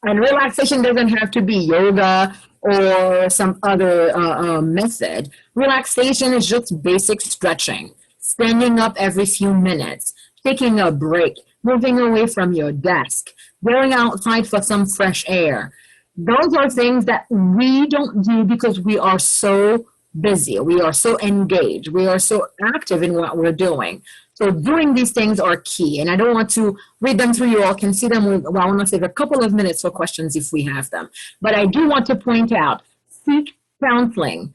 And relaxation doesn't have to be yoga or some other method. Relaxation is just basic stretching, standing up every few minutes, taking a break, moving away from your desk, going outside for some fresh air. Those are things that we don't do because we are so busy. We are so engaged. We are so active in what we're doing. So doing these things are key. And I don't want to read them through. You all can see them. I want to save a couple of minutes for questions if we have them. But I do want to point out, seek counseling.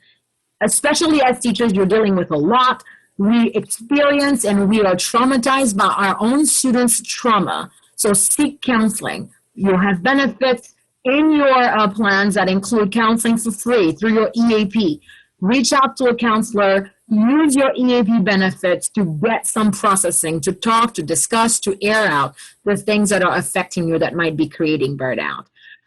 Especially as teachers, you're dealing with a lot. We experience and we are traumatized by our own students' trauma. So seek counseling. You'll have benefits in your plans that include counseling for free through your EAP. Reach out to a counselor. Use your EAP benefits to get some processing, to talk, to discuss, to air out the things that are affecting you that might be creating burnout.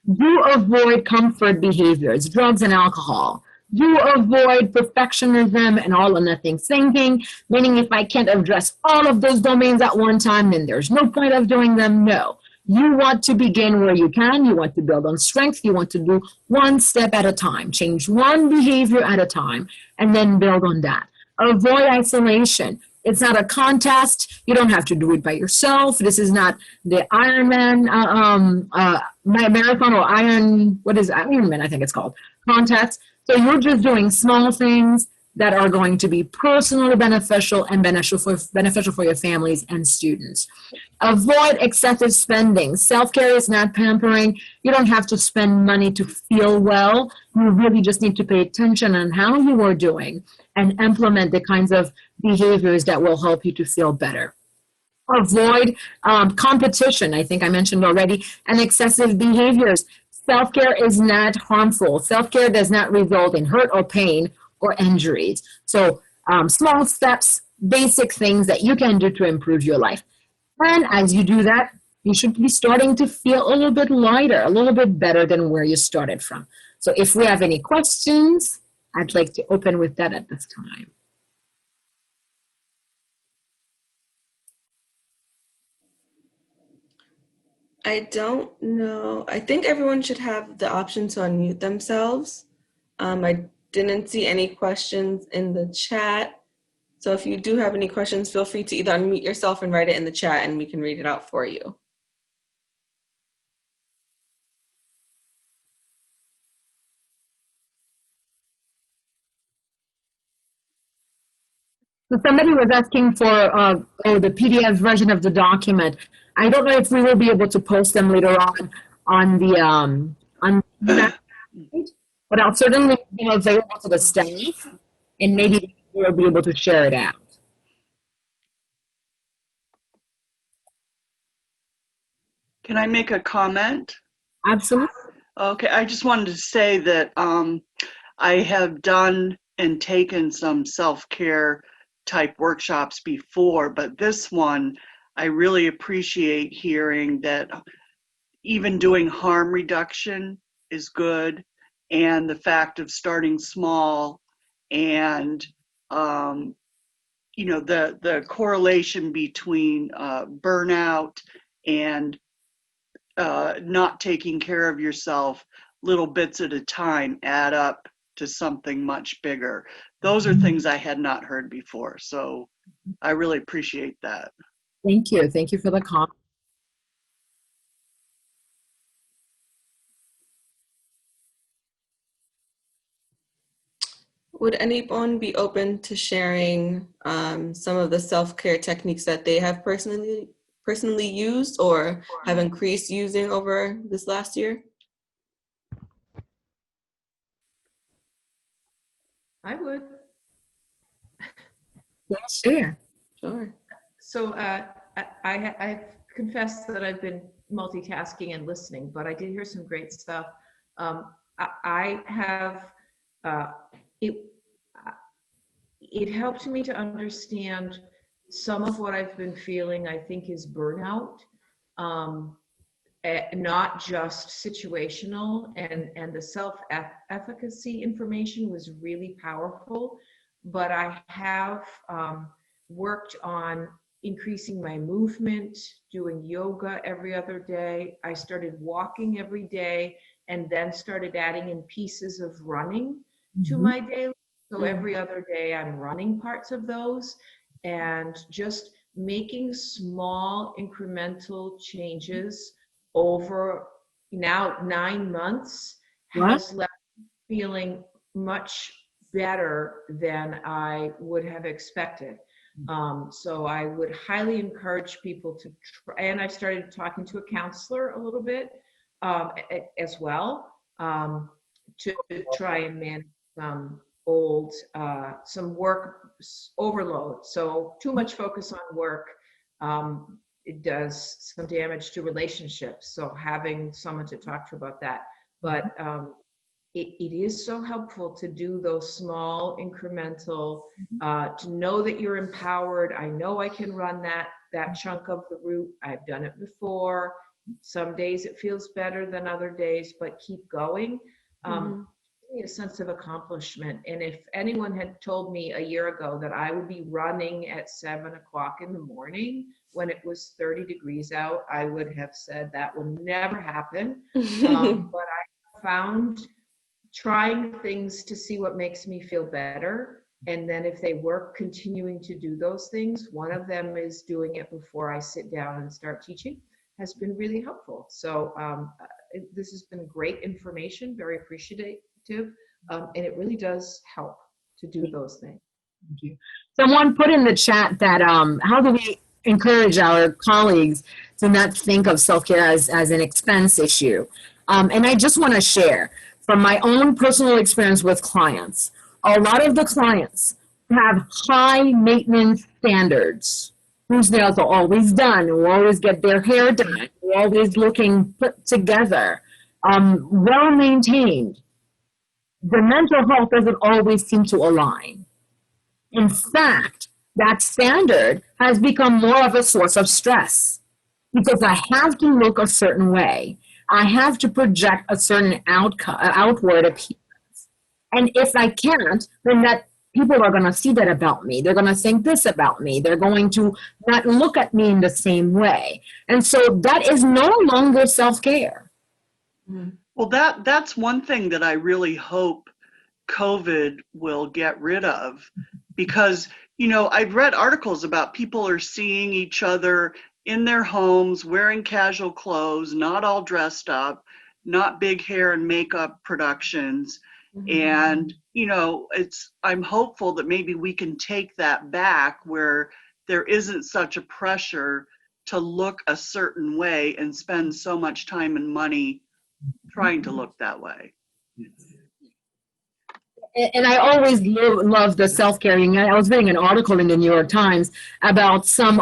Do avoid comfort behaviors, drugs and alcohol. Do avoid perfectionism and all or nothing thinking, meaning if I can't address all of those domains at one time, then there's no point of doing them. No. You want to begin where you can. You want to build on strength. You want to do one step at a time, change one behavior at a time, and then build on that. Avoid isolation. It's not a contest. You don't have to do it by yourself. This is not the Ironman marathon or Ironman, I think it's called, contest. So you're just doing small things that are going to be personally beneficial and beneficial for your families and students. Avoid excessive spending. Self-care is not pampering. You don't have to spend money to feel well. You really just need to pay attention on how you are doing and implement the kinds of behaviors that will help you to feel better. Avoid competition, I think I mentioned already, and excessive behaviors. Self-care is not harmful. Self-care does not result in hurt or pain or injuries. So small steps, basic things that you can do to improve your life. And as you do that, you should be starting to feel a little bit lighter, a little bit better than where you started from. So if we have any questions, I'd like to open with that at this time. I don't know. I think everyone should have the option to unmute themselves. I didn't see any questions in the chat. So if you do have any questions, feel free to either unmute yourself and write it in the chat and we can read it out for you. So somebody was asking for the PDF version of the document. I don't know if we will be able to post them later on the but I'll certainly be available to the staff, and maybe we'll be able to share it out. Can I make a comment? Absolutely. Okay, I just wanted to say that I have done and taken some self-care type workshops before, but this one, I really appreciate hearing that even doing harm reduction is good, and the fact of starting small, and you know, the correlation between burnout and not taking care of yourself, little bits at a time add up to something much bigger. Those are things I had not heard before, so I really appreciate that. Thank you. Thank you for the comment. Would anyone be open to sharing some of the self-care techniques that they have personally used or have increased using over this last year? I would. Yes, sure. Sure. So I confess that I've been multitasking and listening, but I did hear some great stuff. I have, it helped me to understand some of what I've been feeling, I think, is burnout. Not just situational, and the self-efficacy information was really powerful, but I have worked on increasing my movement, doing yoga every other day. I started walking every day and then started adding in pieces of running to my daily. So every other day I'm running parts of those, and just making small incremental changes over now 9 months has left me feeling much better than I would have expected. So I would highly encourage people to try, and I started talking to a counselor a little bit as well, to try and manage some work overload. So too much focus on work, it does some damage to relationships. So having someone to talk to about that. But it is so helpful to do those small incremental, to know that you're empowered. I know I can run that chunk of the route. I've done it before. Some days it feels better than other days, but keep going. A sense of accomplishment. And if anyone had told me a year ago that I would be running at 7 o'clock in the morning when it was 30 degrees out, I would have said that will never happen. But I found trying things to see what makes me feel better. And then if they work, continuing to do those things. One of them is doing it before I sit down and start teaching, has been really helpful. So this has been great information, very appreciative. And it really does help to do those things. Thank you. Someone put in the chat that how do we encourage our colleagues to not think of self-care as an expense issue? And I just want to share from my own personal experience with clients. A lot of the clients have high maintenance standards, whose nails are always done, who always get their hair done, who are always looking put together, well maintained. The mental health doesn't always seem to align. In fact, that standard has become more of a source of stress because I have to look a certain way. I have to project a certain outward appearance. And if I can't, then that people are going to see that about me. They're going to think this about me. They're going to not look at me in the same way. And so that is no longer self-care. Well, that's one thing that I really hope COVID will get rid of, because, you know, I've read articles about people are seeing each other in their homes, wearing casual clothes, not all dressed up, not big hair and makeup productions. And, you know, I'm hopeful that maybe we can take that back where there isn't such a pressure to look a certain way and spend so much time and money trying to look that way. And I always love the self-care. I was reading an article in the New York Times about some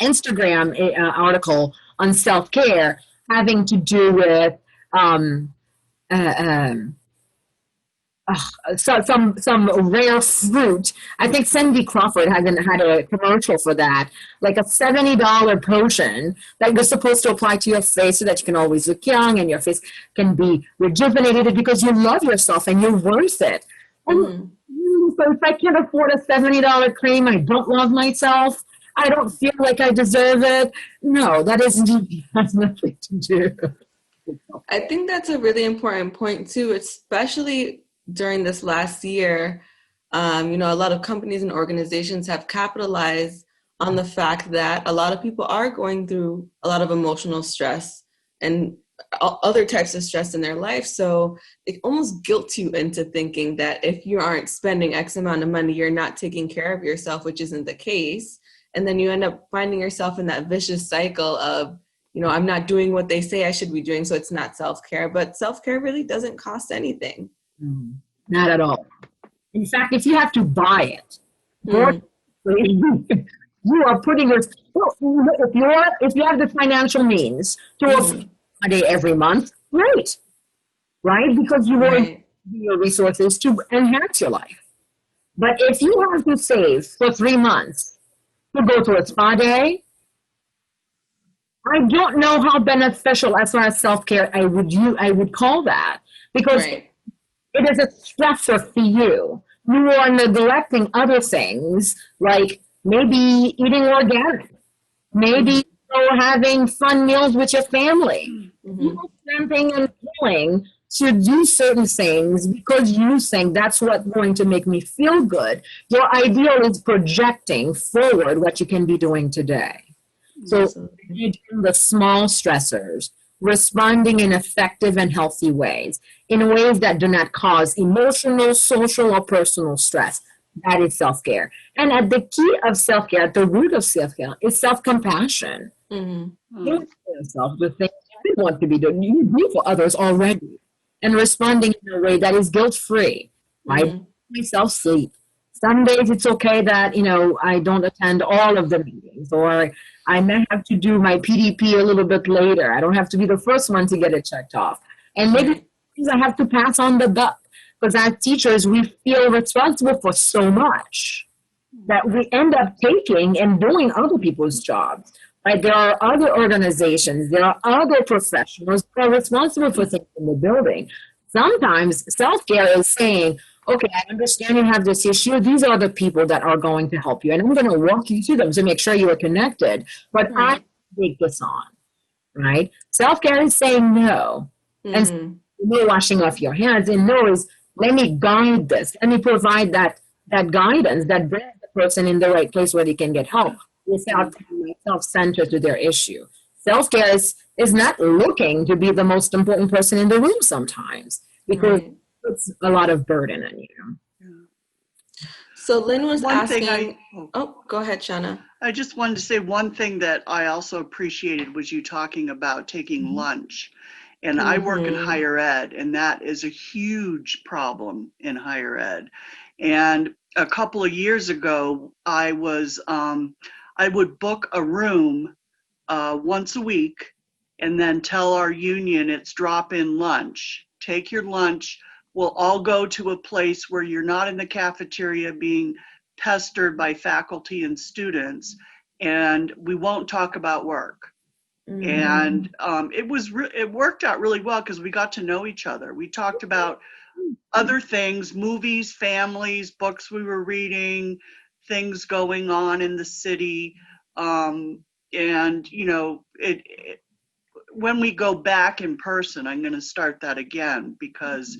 Instagram article on self-care having to do with some rare fruit. I think Cindy Crawford had a commercial for that, like a $70 potion that you're supposed to apply to your face so that you can always look young and your face can be rejuvenated because you love yourself and you're worth it. And so if I can't afford a $70 cream, I don't love myself, I don't feel like I deserve it. No, that has nothing to do. I think that's a really important point too, especially during this last year. You know, a lot of companies and organizations have capitalized on the fact that a lot of people are going through a lot of emotional stress and other types of stress in their life. So it almost guilt you into thinking that if you aren't spending X amount of money, you're not taking care of yourself, which isn't the case. And then you end up finding yourself in that vicious cycle of, you know, I'm not doing what they say I should be doing, so it's not self-care. But self-care really doesn't cost anything. Not at all. In fact, if you have to buy it, you are putting your, if you have the financial means to afford a day every month, great, right? Because you want your resources to enhance your life. But if you have to save for 3 months to go to a spa day, I don't know how beneficial as far as self-care I would call that, because it is a stressor for you. You are neglecting other things, like maybe eating organic, maybe having fun meals with your family. You are spending and willing to do certain things because you think that's what's going to make me feel good. Your ideal is projecting forward what you can be doing today. So managing the small stressors, responding in effective and healthy ways, in ways that do not cause emotional, social, or personal stress. That is self-care. And at the key of self-care, at the root of self-care, is self-compassion. You do for yourself the things you want to be doing. You do for others already. And responding in a way that is guilt-free. I myself sleep. Some days it's okay that, you know, I don't attend all of the meetings, or I may have to do my PDP a little bit later. I don't have to be the first one to get it checked off. And maybe I have to pass on the buck, because as teachers, we feel responsible for so much that we end up taking and doing other people's jobs. Right? There are other organizations, there are other professionals who are responsible for things in the building. Sometimes self-care is saying, okay, I understand you have this issue. These are the people that are going to help you. And I'm going to walk you through them to make sure you are connected. But I take this on, right? Self-care is saying no. And no washing off your hands. And no is, let me guide this. Let me provide that guidance that brings the person in the right place where they can get help without being self-centered to their issue. Self-care is not looking to be the most important person in the room sometimes. Because puts a lot of burden on you. So Lynn was One thing asking, oh, go ahead, Shauna. I just wanted to say one thing that I also appreciated was you talking about taking lunch. And I work in higher ed, and that is a huge problem in higher ed. And a couple of years ago, I would book a room once a week and then tell our union it's drop-in lunch. Take your lunch. We'll all go to a place where you're not in the cafeteria being pestered by faculty and students, and we won't talk about work. And it worked out really well because we got to know each other. We talked about other things, movies, families, books we were reading, things going on in the city. And, you know, when we go back in person, I'm going to start that again because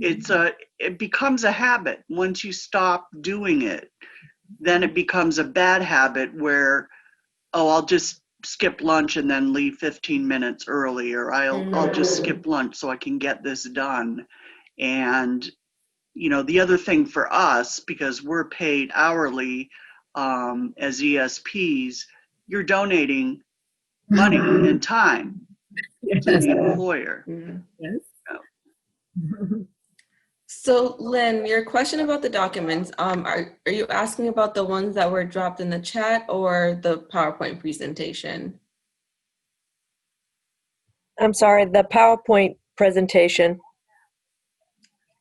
it becomes a habit. Once you stop doing it, then it becomes a bad habit where, oh, I'll just skip lunch and then leave 15 minutes early, or I'll just skip lunch so I can get this done. And, you know, the other thing for us, because we're paid hourly as ESPs, you're donating money and time to the employer. Yes. So Lynn, your question about the documents, are you asking about the ones that were dropped in the chat or the PowerPoint presentation? I'm sorry, the PowerPoint presentation.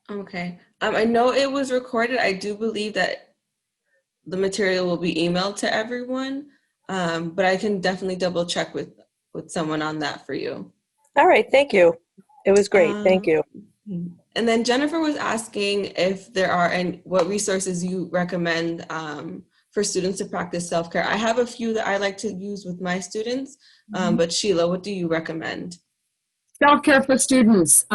Okay. I know it was recorded. I do believe that the material will be emailed to everyone, but I can definitely double check with someone on that for you. All right, thank you. It was great, thank you. And then Jennifer was asking if there are any, what resources you recommend for students to practice self-care. I have a few that I like to use with my students, but Sheila, what do you recommend? Self-care for students,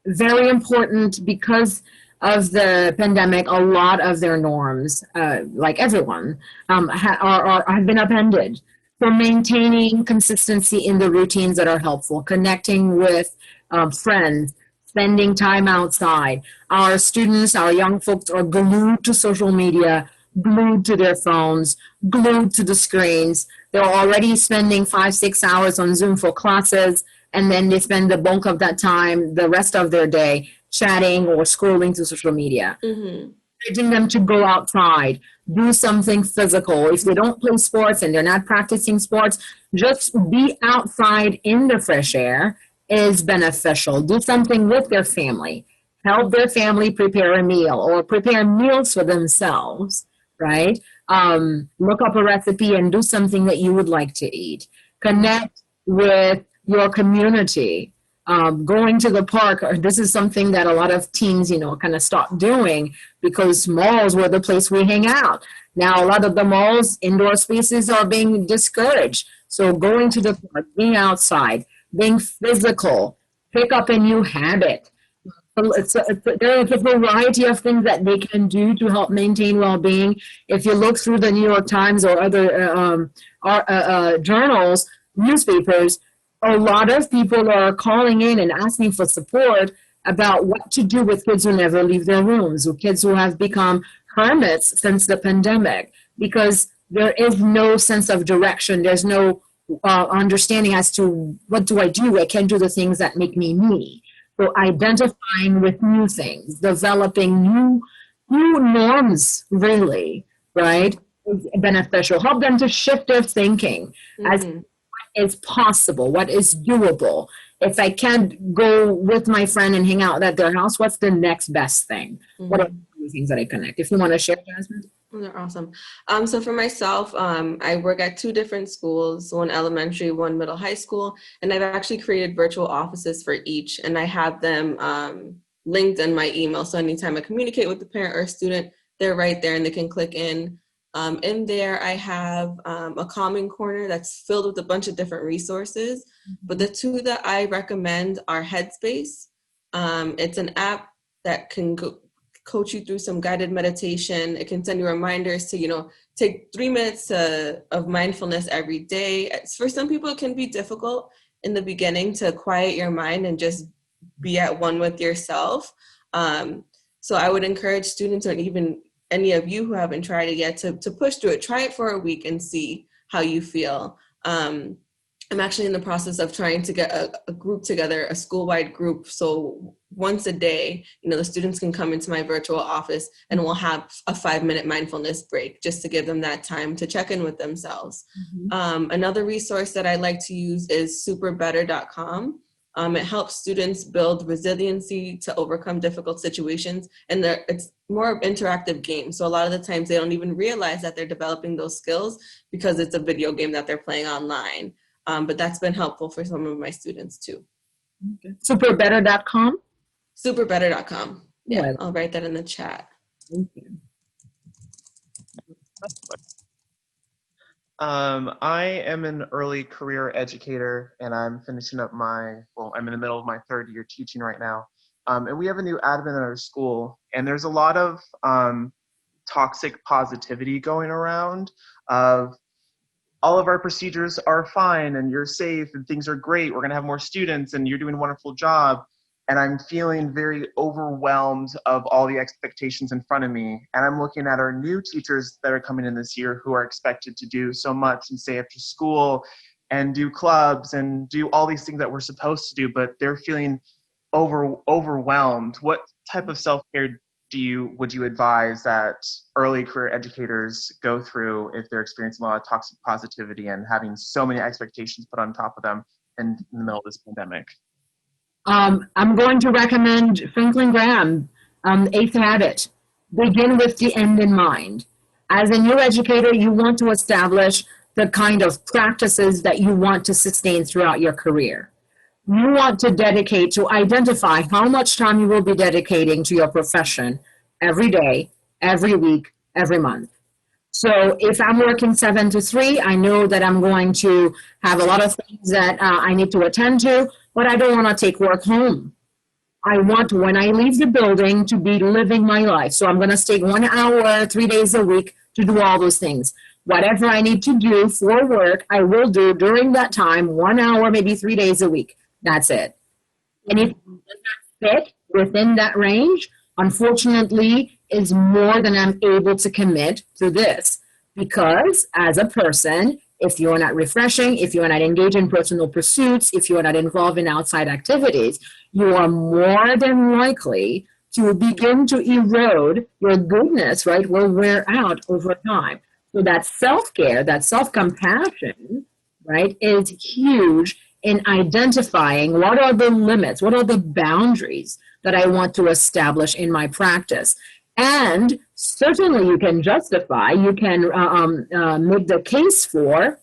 very important because of the pandemic. A lot of their norms, like everyone, have been upended. So maintaining consistency in the routines that are helpful, connecting with friends, spending time outside. Our students, our young folks are glued to social media, glued to their phones, glued to the screens. They're already spending 5-6 hours on Zoom for classes, and then they spend the bulk of that time, the rest of their day, chatting or scrolling through social media. Encouraging them to go outside, do something physical. If they don't play sports and they're not practicing sports, just be outside in the fresh air is beneficial. Do something with their family. Help their family prepare a meal or prepare meals for themselves, right? Look up a recipe and do something that you would like to eat. Connect with your community. Going to the park, this is something that a lot of teens, you know, kind of stopped doing because malls were the place we hang out. Now, a lot of the malls, indoor spaces are being discouraged. So going to the park, being outside, being physical, pick up a new habit. There's a variety of things that they can do to help maintain well-being. If you look through the New York Times or other journals, newspapers, a lot of people are calling in and asking for support about what to do with kids who never leave their rooms, or kids who have become hermits since the pandemic, because there is no sense of direction. There's no understanding as to what do I do? I can't do the things that make me me. So identifying with new things, developing new norms, really, right, is beneficial. Help them to shift their thinking as what is possible, what is doable. If I can't go with my friend and hang out at their house, what's the next best thing? What are the things that I connect? If you want to share, Jasmine. They're awesome. So for myself, I work at 2 different schools, one elementary, one middle high school, and I've actually created virtual offices for each, and I have them linked in my email. So anytime I communicate with the parent or student, they're right there and they can click in. In there, I have a calming corner that's filled with a bunch of different resources, but the 2 that I recommend are Headspace. It's an app that can coach you through some guided meditation. It can send you reminders to, you know, take 3 minutes of mindfulness every day. For some people, it can be difficult in the beginning to quiet your mind and just be at one with yourself. So I would encourage students, or even any of you who haven't tried it yet, to push through it. Try it for a week and see how you feel. I'm actually in the process of trying to get a group together, a school-wide group. So once a day, the students can come into my virtual office and we'll have a 5-minute mindfulness break just to give them that time to check in with themselves. Another resource that I like to use is superbetter.com. It helps students build resiliency to overcome difficult situations, and it's more of interactive game. So a lot of the times they don't even realize that they're developing those skills because it's a video game that they're playing online. But that's been helpful for some of my students too. Superbetter.com? Superbetter.com. Yeah, Yeah. I'll write that in the chat. Thank you. I am an early career educator, and I'm finishing up I'm in the middle of my 3rd year teaching right now. And we have a new admin at our school, and there's a lot of toxic positivity going around of all of our procedures are fine and you're safe and things are great. We're going to have more students and you're doing a wonderful job. And I'm feeling very overwhelmed of all the expectations in front of me. And I'm looking at our new teachers that are coming in this year who are expected to do so much and stay after school and do clubs and do all these things that we're supposed to do, but they're feeling overwhelmed. What type of self-care would you advise that early career educators go through if they're experiencing a lot of toxic positivity and having so many expectations put on top of them in the middle of this pandemic? I'm going to recommend Franklin Graham, 8th Habit. Begin with the end in mind. As a new educator, you want to establish the kind of practices that you want to sustain throughout your career. You want to identify how much time you will be dedicating to your profession every day, every week, every month. So if I'm working 7 to 3, I know that I'm going to have a lot of things that I need to attend to, but I don't want to take work home. I want, when I leave the building, to be living my life. So I'm going to stay 1 hour, 3 days a week to do all those things. Whatever I need to do for work, I will do during that time, 1 hour, maybe 3 days a week. That's it. And if it does not fit within that range, unfortunately, is more than I'm able to commit to this. Because as a person, if you're not refreshing, if you're not engaged in personal pursuits, if you're not involved in outside activities, you are more than likely to begin to erode your goodness, right, will wear out over time. So that self-care, that self-compassion, right, is huge in identifying what are the limits, what are the boundaries that I want to establish in my practice. And certainly you can justify, you can make the case for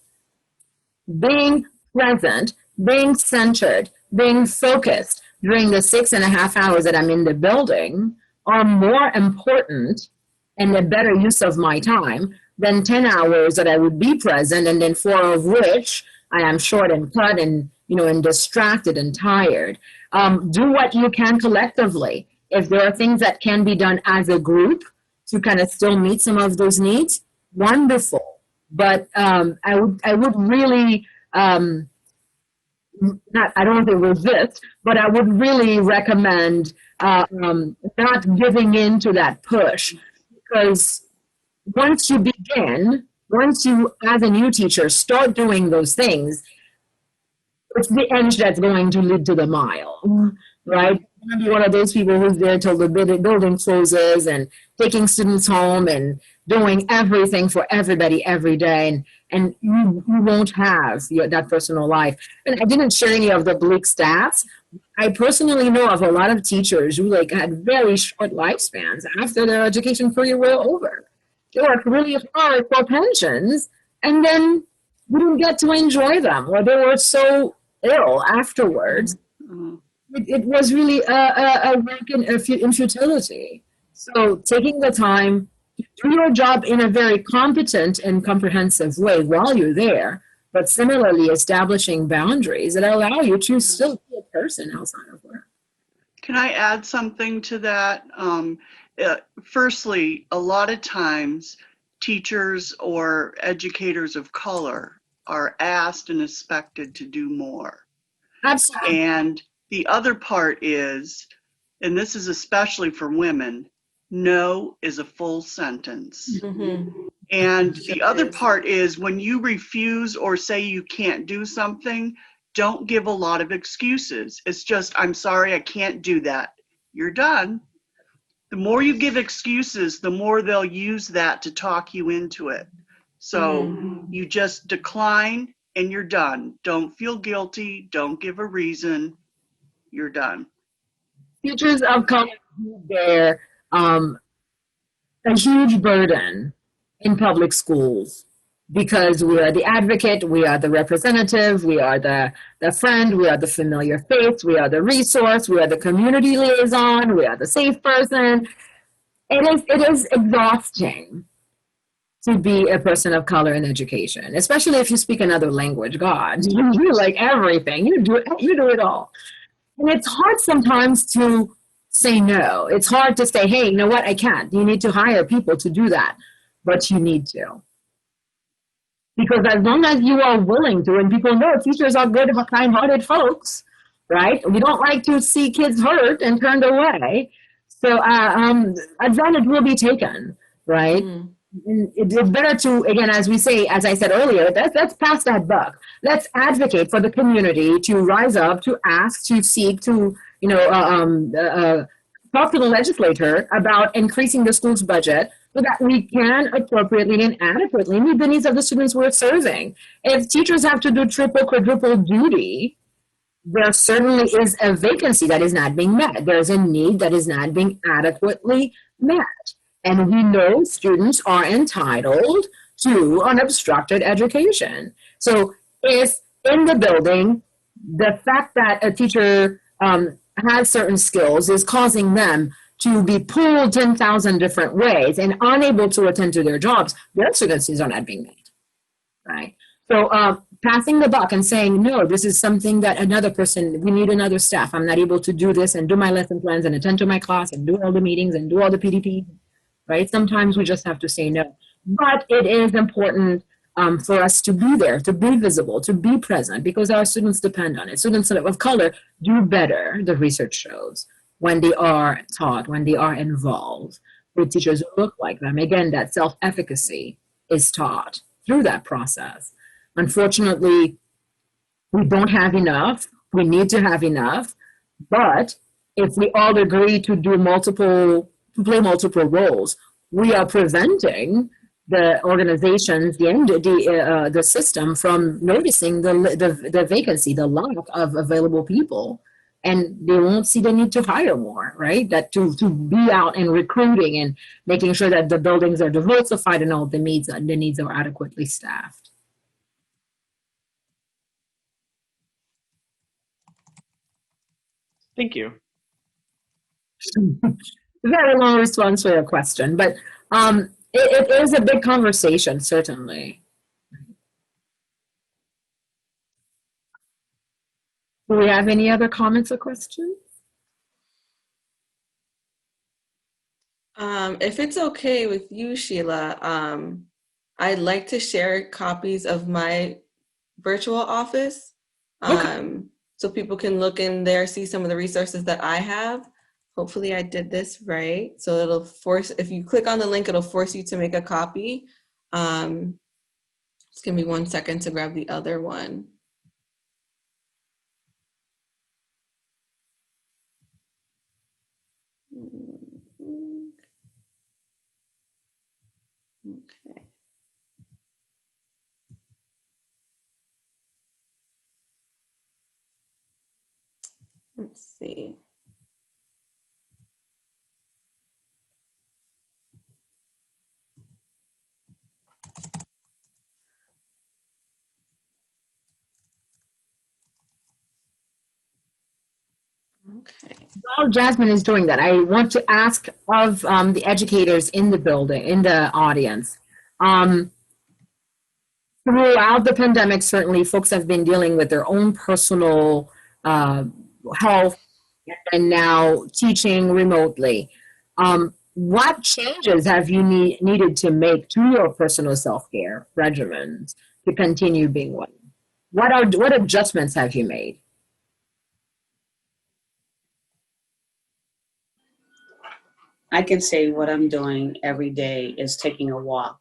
being present, being centered, being focused during the 6.5 hours that I'm in the building are more important and a better use of my time than 10 hours that I would be present, and then 4 of which I am short and cut and, and distracted and tired. Do what you can collectively. If there are things that can be done as a group to kind of still meet some of those needs, wonderful. But I would really, I don't want to resist, but I would really recommend not giving in to that push, because once you, as a new teacher, start doing those things, it's the end that's going to lead to the mile, right? You're going to be one of those people who's there till the building closes and taking students home and doing everything for everybody every day, and you won't have that personal life. And I didn't share any of the bleak stats. I personally know of a lot of teachers who had very short lifespans after their education career were over. They worked really hard for pensions and then didn't get to enjoy them, or they were so ill afterwards. It was really a work in futility. So taking the time to do your job in a very competent and comprehensive way while you're there, but similarly establishing boundaries that allow you to still be a person outside of work. Can I add something to that? Firstly, a lot of times teachers or educators of color are asked and expected to do more. Absolutely. And The other part is, and this is especially for women, no is a full sentence. Mhm. And the other is. part is when you refuse or say you can't do something, don't give a lot of excuses. It's just, I'm sorry, I can't do that. You're done. The more you give excuses, the more they'll use that to talk you into it. So you just decline and you're done. Don't feel guilty. Don't give a reason. You're done. Teachers of color bear a huge burden in public schools because we are the advocate, we are the representative, we are the friend, we are the familiar face, we are the resource, we are the community liaison, we are the safe person. It is exhausting to be a person of color in education, especially if you speak another language. God, you like everything. You do it all. And it's hard sometimes to say no. It's hard to say, hey, you know what? I can't. You need to hire people to do that. But you need to. Because as long as you are willing to, and people know teachers are good, kind-hearted folks, right? We don't like to see kids hurt and turned away. So advantage will be taken, right? Mhm. And it's better to, again, as we say, as I said earlier, let's pass that buck. Let's advocate for the community to rise up, to ask, to seek, to talk to the legislator about increasing the school's budget so that we can appropriately and adequately meet the needs of the students we're serving. If teachers have to do triple, quadruple duty, there certainly is a vacancy that is not being met. There's a need that is not being adequately met. And we know students are entitled to unobstructed education. So if in the building, the fact that a teacher has certain skills is causing them to be pulled 10,000 different ways and unable to attend to their jobs, their students' needs are not being met, right? So passing the buck and saying, no, this is something that another person, we need another staff. I'm not able to do this and do my lesson plans and attend to my class and do all the meetings and do all the PDP, right? Sometimes we just have to say no. But it is important for us to be there, to be visible, to be present, because our students depend on it. Students of color do better, the research shows, when they are taught, when they are involved with teachers who look like them. Again, that self-efficacy is taught through that process. Unfortunately, we don't have enough. We need to have enough. But if we all agree to play multiple roles, we are preventing the organizations, the system from noticing the vacancy, the lack of available people, and they won't see the need to hire more, right? That to be out and recruiting and making sure that the buildings are diversified and all the needs are adequately staffed. Thank you. Very long response for your question, but it is a big conversation, certainly. Do we have any other comments or questions? If it's okay with you, Sheila, I'd like to share copies of my virtual office. So people can look in there, see some of the resources that I have. Hopefully I did this right. So it'll force, if you click on the link, it'll force you to make a copy. Just give me 1 second to grab the other one. Okay. Let's see. Okay. While Jasmine is doing that, I want to ask of the educators in the building, in the audience. Throughout the pandemic, certainly folks have been dealing with their own personal health and now teaching remotely. What changes have you needed to make to your personal self-care regimens to continue being one? What adjustments have you made? I can say what I'm doing every day is taking a walk.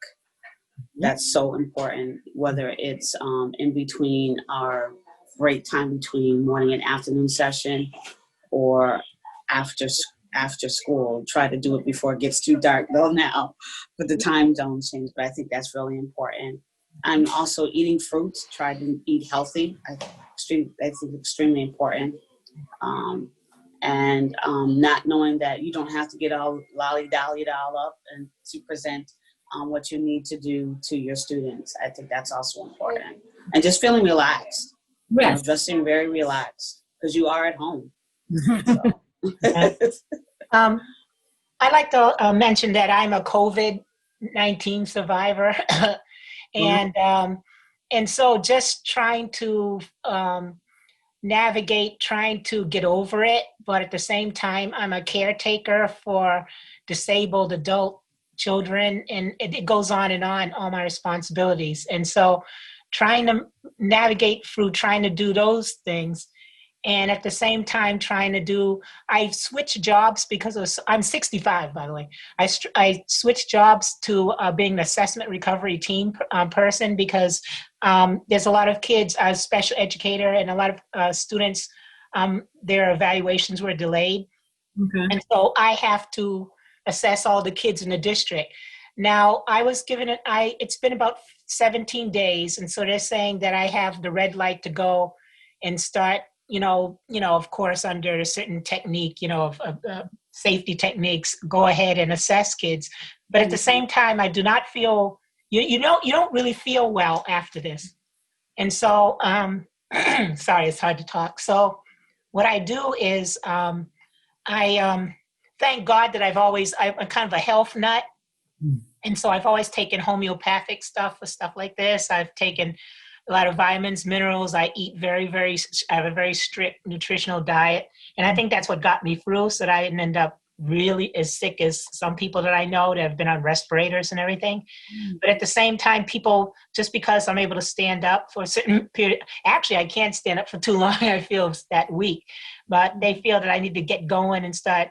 That's so important, whether it's in between our break time between morning and afternoon session, or after after school. Try to do it before it gets too dark though now, with the time zone change. But I think that's really important. I'm also eating fruits. Try to eat healthy. I think extremely important. And not knowing that you don't have to get all lolly-dollied all up and to present what you need to do to your students. I think that's also important. And just feeling relaxed. Yes. Just being very relaxed because you are at home. So. I'd like to mention that I'm a COVID-19 survivor. And so just trying to navigate, trying to get over it, but at the same time, I'm a caretaker for disabled adult children, and it goes on, all my responsibilities. And so trying to navigate through trying to do those things, and at the same time I switched jobs because I'm 65, by the way. I switched jobs to being an assessment recovery team person because there's a lot of kids as special educator, and a lot of students, their evaluations were delayed. Okay. And so I have to assess all the kids in the district. Now, I was given it's been about 17 days, and so they're saying that I have the red light to go and start, of course, under a certain technique, of safety techniques, go ahead and assess kids. But at the same time, I do not feel, you don't really feel well after this. And so, sorry, it's hard to talk. So what I do is I thank God that I'm kind of a health nut. And so I've always taken homeopathic stuff for stuff like this. I've taken a lot of vitamins, minerals. I eat I have a very strict nutritional diet. And I think that's what got me through, so that I didn't end up really as sick as some people that I know that have been on respirators and everything. But at the same time, people, just because I'm able to stand up for a certain period, actually I can't stand up for too long, I feel that weak, but they feel that I need to get going and start,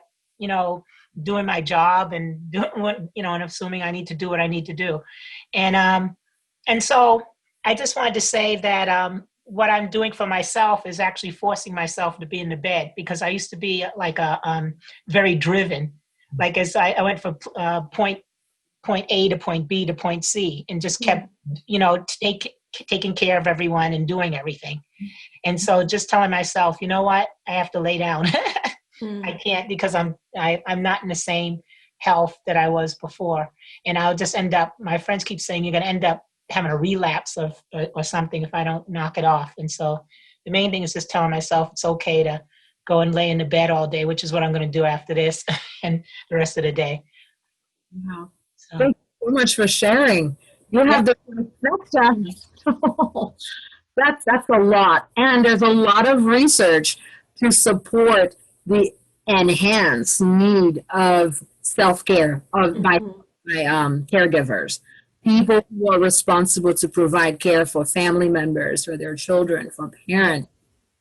doing my job and doing what, and assuming I need to do what I need to do. And so I just wanted to say that what I'm doing for myself is actually forcing myself to be in the bed, because I used to be like very driven. Like as I went from point A to point B to point C, and just kept, taking care of everyone and doing everything. And so just telling myself, you know what, I have to lay down. I can't, because I'm not in the same health that I was before. And I'll just end up, my friends keep saying, you're going to end up having a relapse or something if I don't knock it off. And so the main thing is just telling myself it's okay to go and lay in the bed all day, which is what I'm going to do after this and the rest of the day. Wow. So. Thank you so much for sharing. You have that's a lot. And there's a lot of research to support the enhanced need of self-care by caregivers. People who are responsible to provide care for family members, for their children, for parents,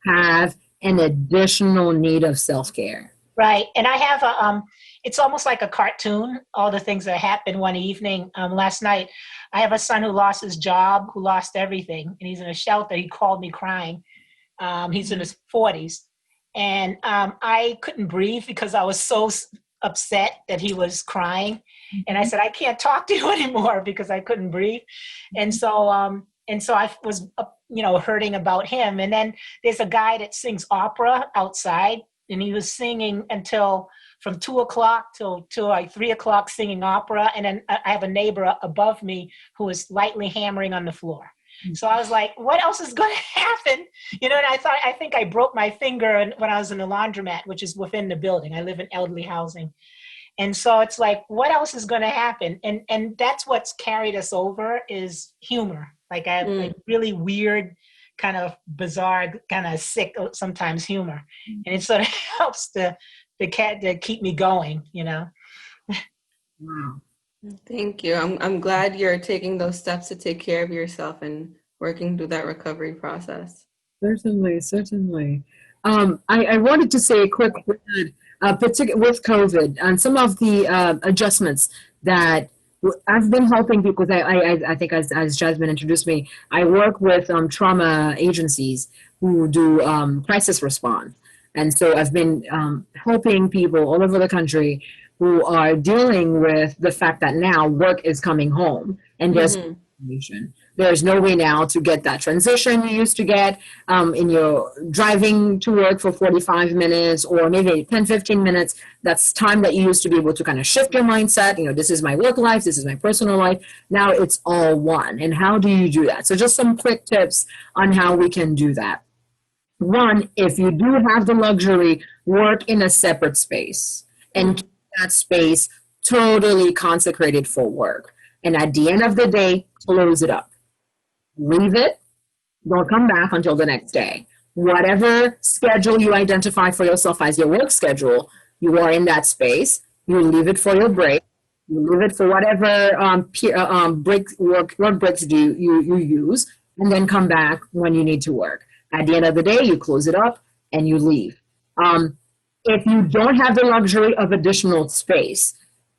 have an additional need of self-care. Right. And I have it's almost like a cartoon, all the things that happened one evening last night. I have a son who lost his job, who lost everything, and he's in a shelter. He called me crying. He's in his 40s. And I couldn't breathe because I was so upset that he was crying. And I said, I can't talk to you anymore because I couldn't breathe. And so I was, hurting about him. And then there's a guy that sings opera outside, and he was singing until from 2:00 till like 3:00 singing opera. And then I have a neighbor above me who was lightly hammering on the floor. So I was like, what else is going to happen? And I think I broke my finger when I was in the laundromat, which is within the building. I live in elderly housing. And so it's like, what else is going to happen? And that's what's carried us over is humor. Like I have like really weird, kind of bizarre, kind of sick, sometimes humor. And it sort of helps to keep me going, Wow. Thank you. I'm glad you're taking those steps to take care of yourself and working through that recovery process. Certainly. I wanted to say a quick word particularly with COVID and some of the adjustments that I've been helping people. I think as Jasmine introduced me, I work with trauma agencies who do crisis response. And so I've been helping people all over the country who are dealing with the fact that now work is coming home and there's there's no way now to get that transition you used to get in your driving to work for 45 minutes or maybe 10, 15 minutes. That's time that you used to be able to kind of shift your mindset. This is my work life, this is my personal life. Now it's all one. And how do you do that? So just some quick tips on how we can do that. One, if you do have the luxury, work in a separate space and keep that space totally consecrated for work. And at the end of the day, close it up. Leave it. Don't come back until the next day. Whatever schedule you identify for yourself as your work schedule, you are in that space. You leave it for your break. You leave it for whatever work breaks you use, and then come back when you need to work. At the end of the day, you close it up and you leave. If you don't have the luxury of additional space,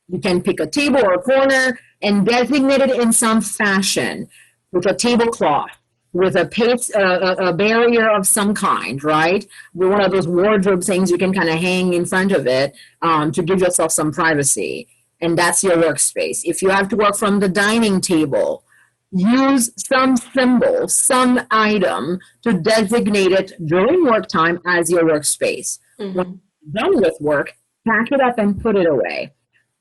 you can pick a table or a corner and designate it in some fashion with a tablecloth, with a barrier of some kind, right? With one of those wardrobe things you can kind of hang in front of it to give yourself some privacy. And that's your workspace. If you have to work from the dining table, use some symbol, some item to designate it during work time as your workspace. When you're done with work, pack it up and put it away.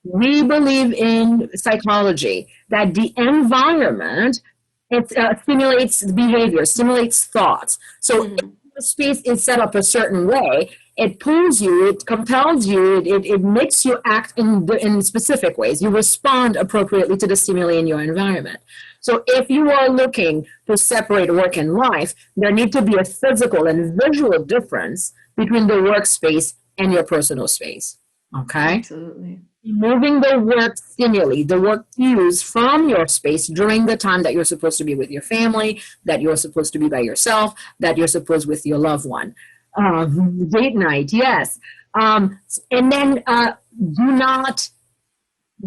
We believe in psychology that the environment stimulates behavior, stimulates thoughts. So if the space is set up a certain way, it pulls you, it compels you, it makes you act in specific ways. You respond appropriately to the stimuli in your environment. So if you are looking to separate work and life, there needs to be a physical and visual difference between the workspace and your personal space. Okay? Absolutely. Removing the work stimuli, the work cues from your space during the time that you're supposed to be with your family, that you're supposed to be by yourself, that you're supposed with your loved one. Date night, yes. And then do not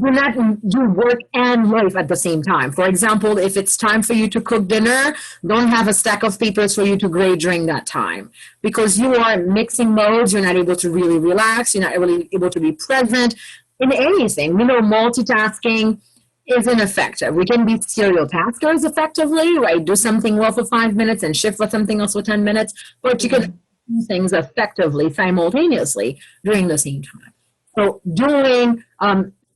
do work and life at the same time. For example, if it's time for you to cook dinner, don't have a stack of papers for you to grade during that time, because you are mixing modes. You're not able to really relax. You're not really able to be present in anything. Multitasking is ineffective. We can be serial taskers effectively, right? Do something well for 5 minutes and shift for something else for 10 minutes, but you can do things effectively simultaneously during the same time. So doing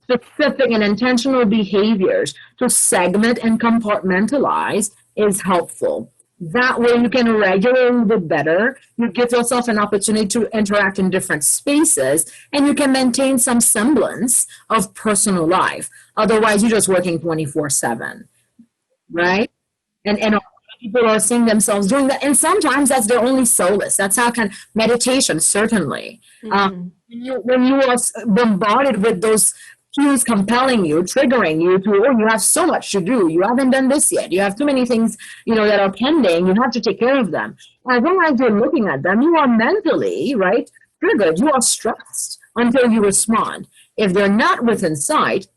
specific and intentional behaviors to segment and compartmentalize is helpful. That way you can regulate a little bit better. You give yourself an opportunity to interact in different spaces, and you can maintain some semblance of personal life. Otherwise, you're just working 24/7, right? And a lot of people are seeing themselves doing that. And sometimes that's their only solace. That's how meditation, certainly. When you are bombarded with those cues compelling you, triggering you to, you have so much to do. You haven't done this yet. You have too many things, that are pending. You have to take care of them. As long as you're looking at them, you are mentally, right, triggered. You are stressed until you respond. If they're not within sight,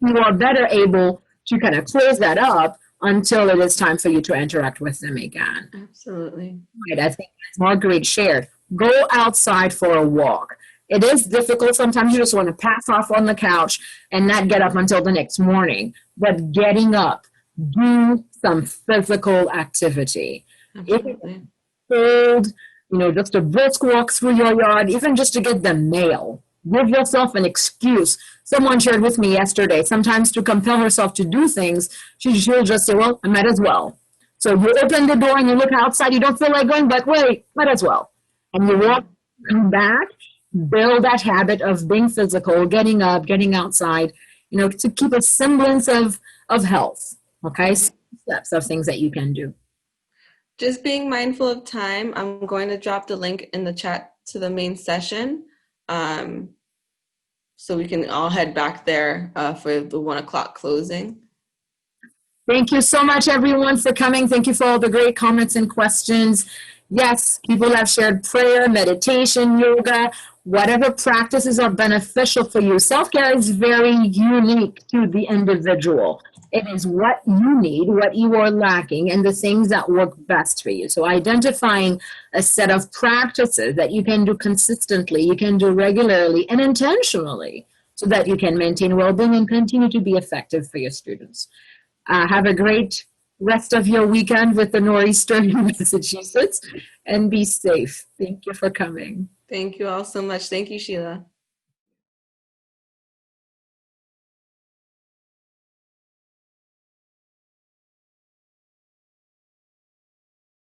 you are better able to kind of close that up until it is time for you to interact with them again. Absolutely. Right. I think as Marguerite shared, go outside for a walk. It is difficult. Sometimes you just want to pass off on the couch and not get up until the next morning. But getting up, do some physical activity. Absolutely. If it's cold, just a brisk walk through your yard, even just to get the mail. Give yourself an excuse. Someone shared with me yesterday, sometimes to compel herself to do things, she'll just say, well, I might as well. So you open the door and you look outside, you don't feel like going, but wait, might as well. And you walk, come back, build that habit of being physical, getting up, getting outside, to keep a semblance of health. Okay, steps of things that you can do. Just being mindful of time. I'm going to drop the link in the chat to the main session, so we can all head back there for the 1 o'clock closing. Thank you so much, everyone, for coming. Thank you for all the great comments and questions. Yes, people have shared prayer, meditation, yoga. whatever practices are beneficial for you. Self-care is very unique to the individual. It is what you need, what you are lacking, and the things that work best for you. So identifying a set of practices that you can do consistently, you can do regularly and intentionally, so that you can maintain well-being and continue to be effective for your students. Have a great rest of your weekend with the nor'easter in Massachusetts, and be safe. Thank you for coming. Thank you all so much. Thank you, Sheila.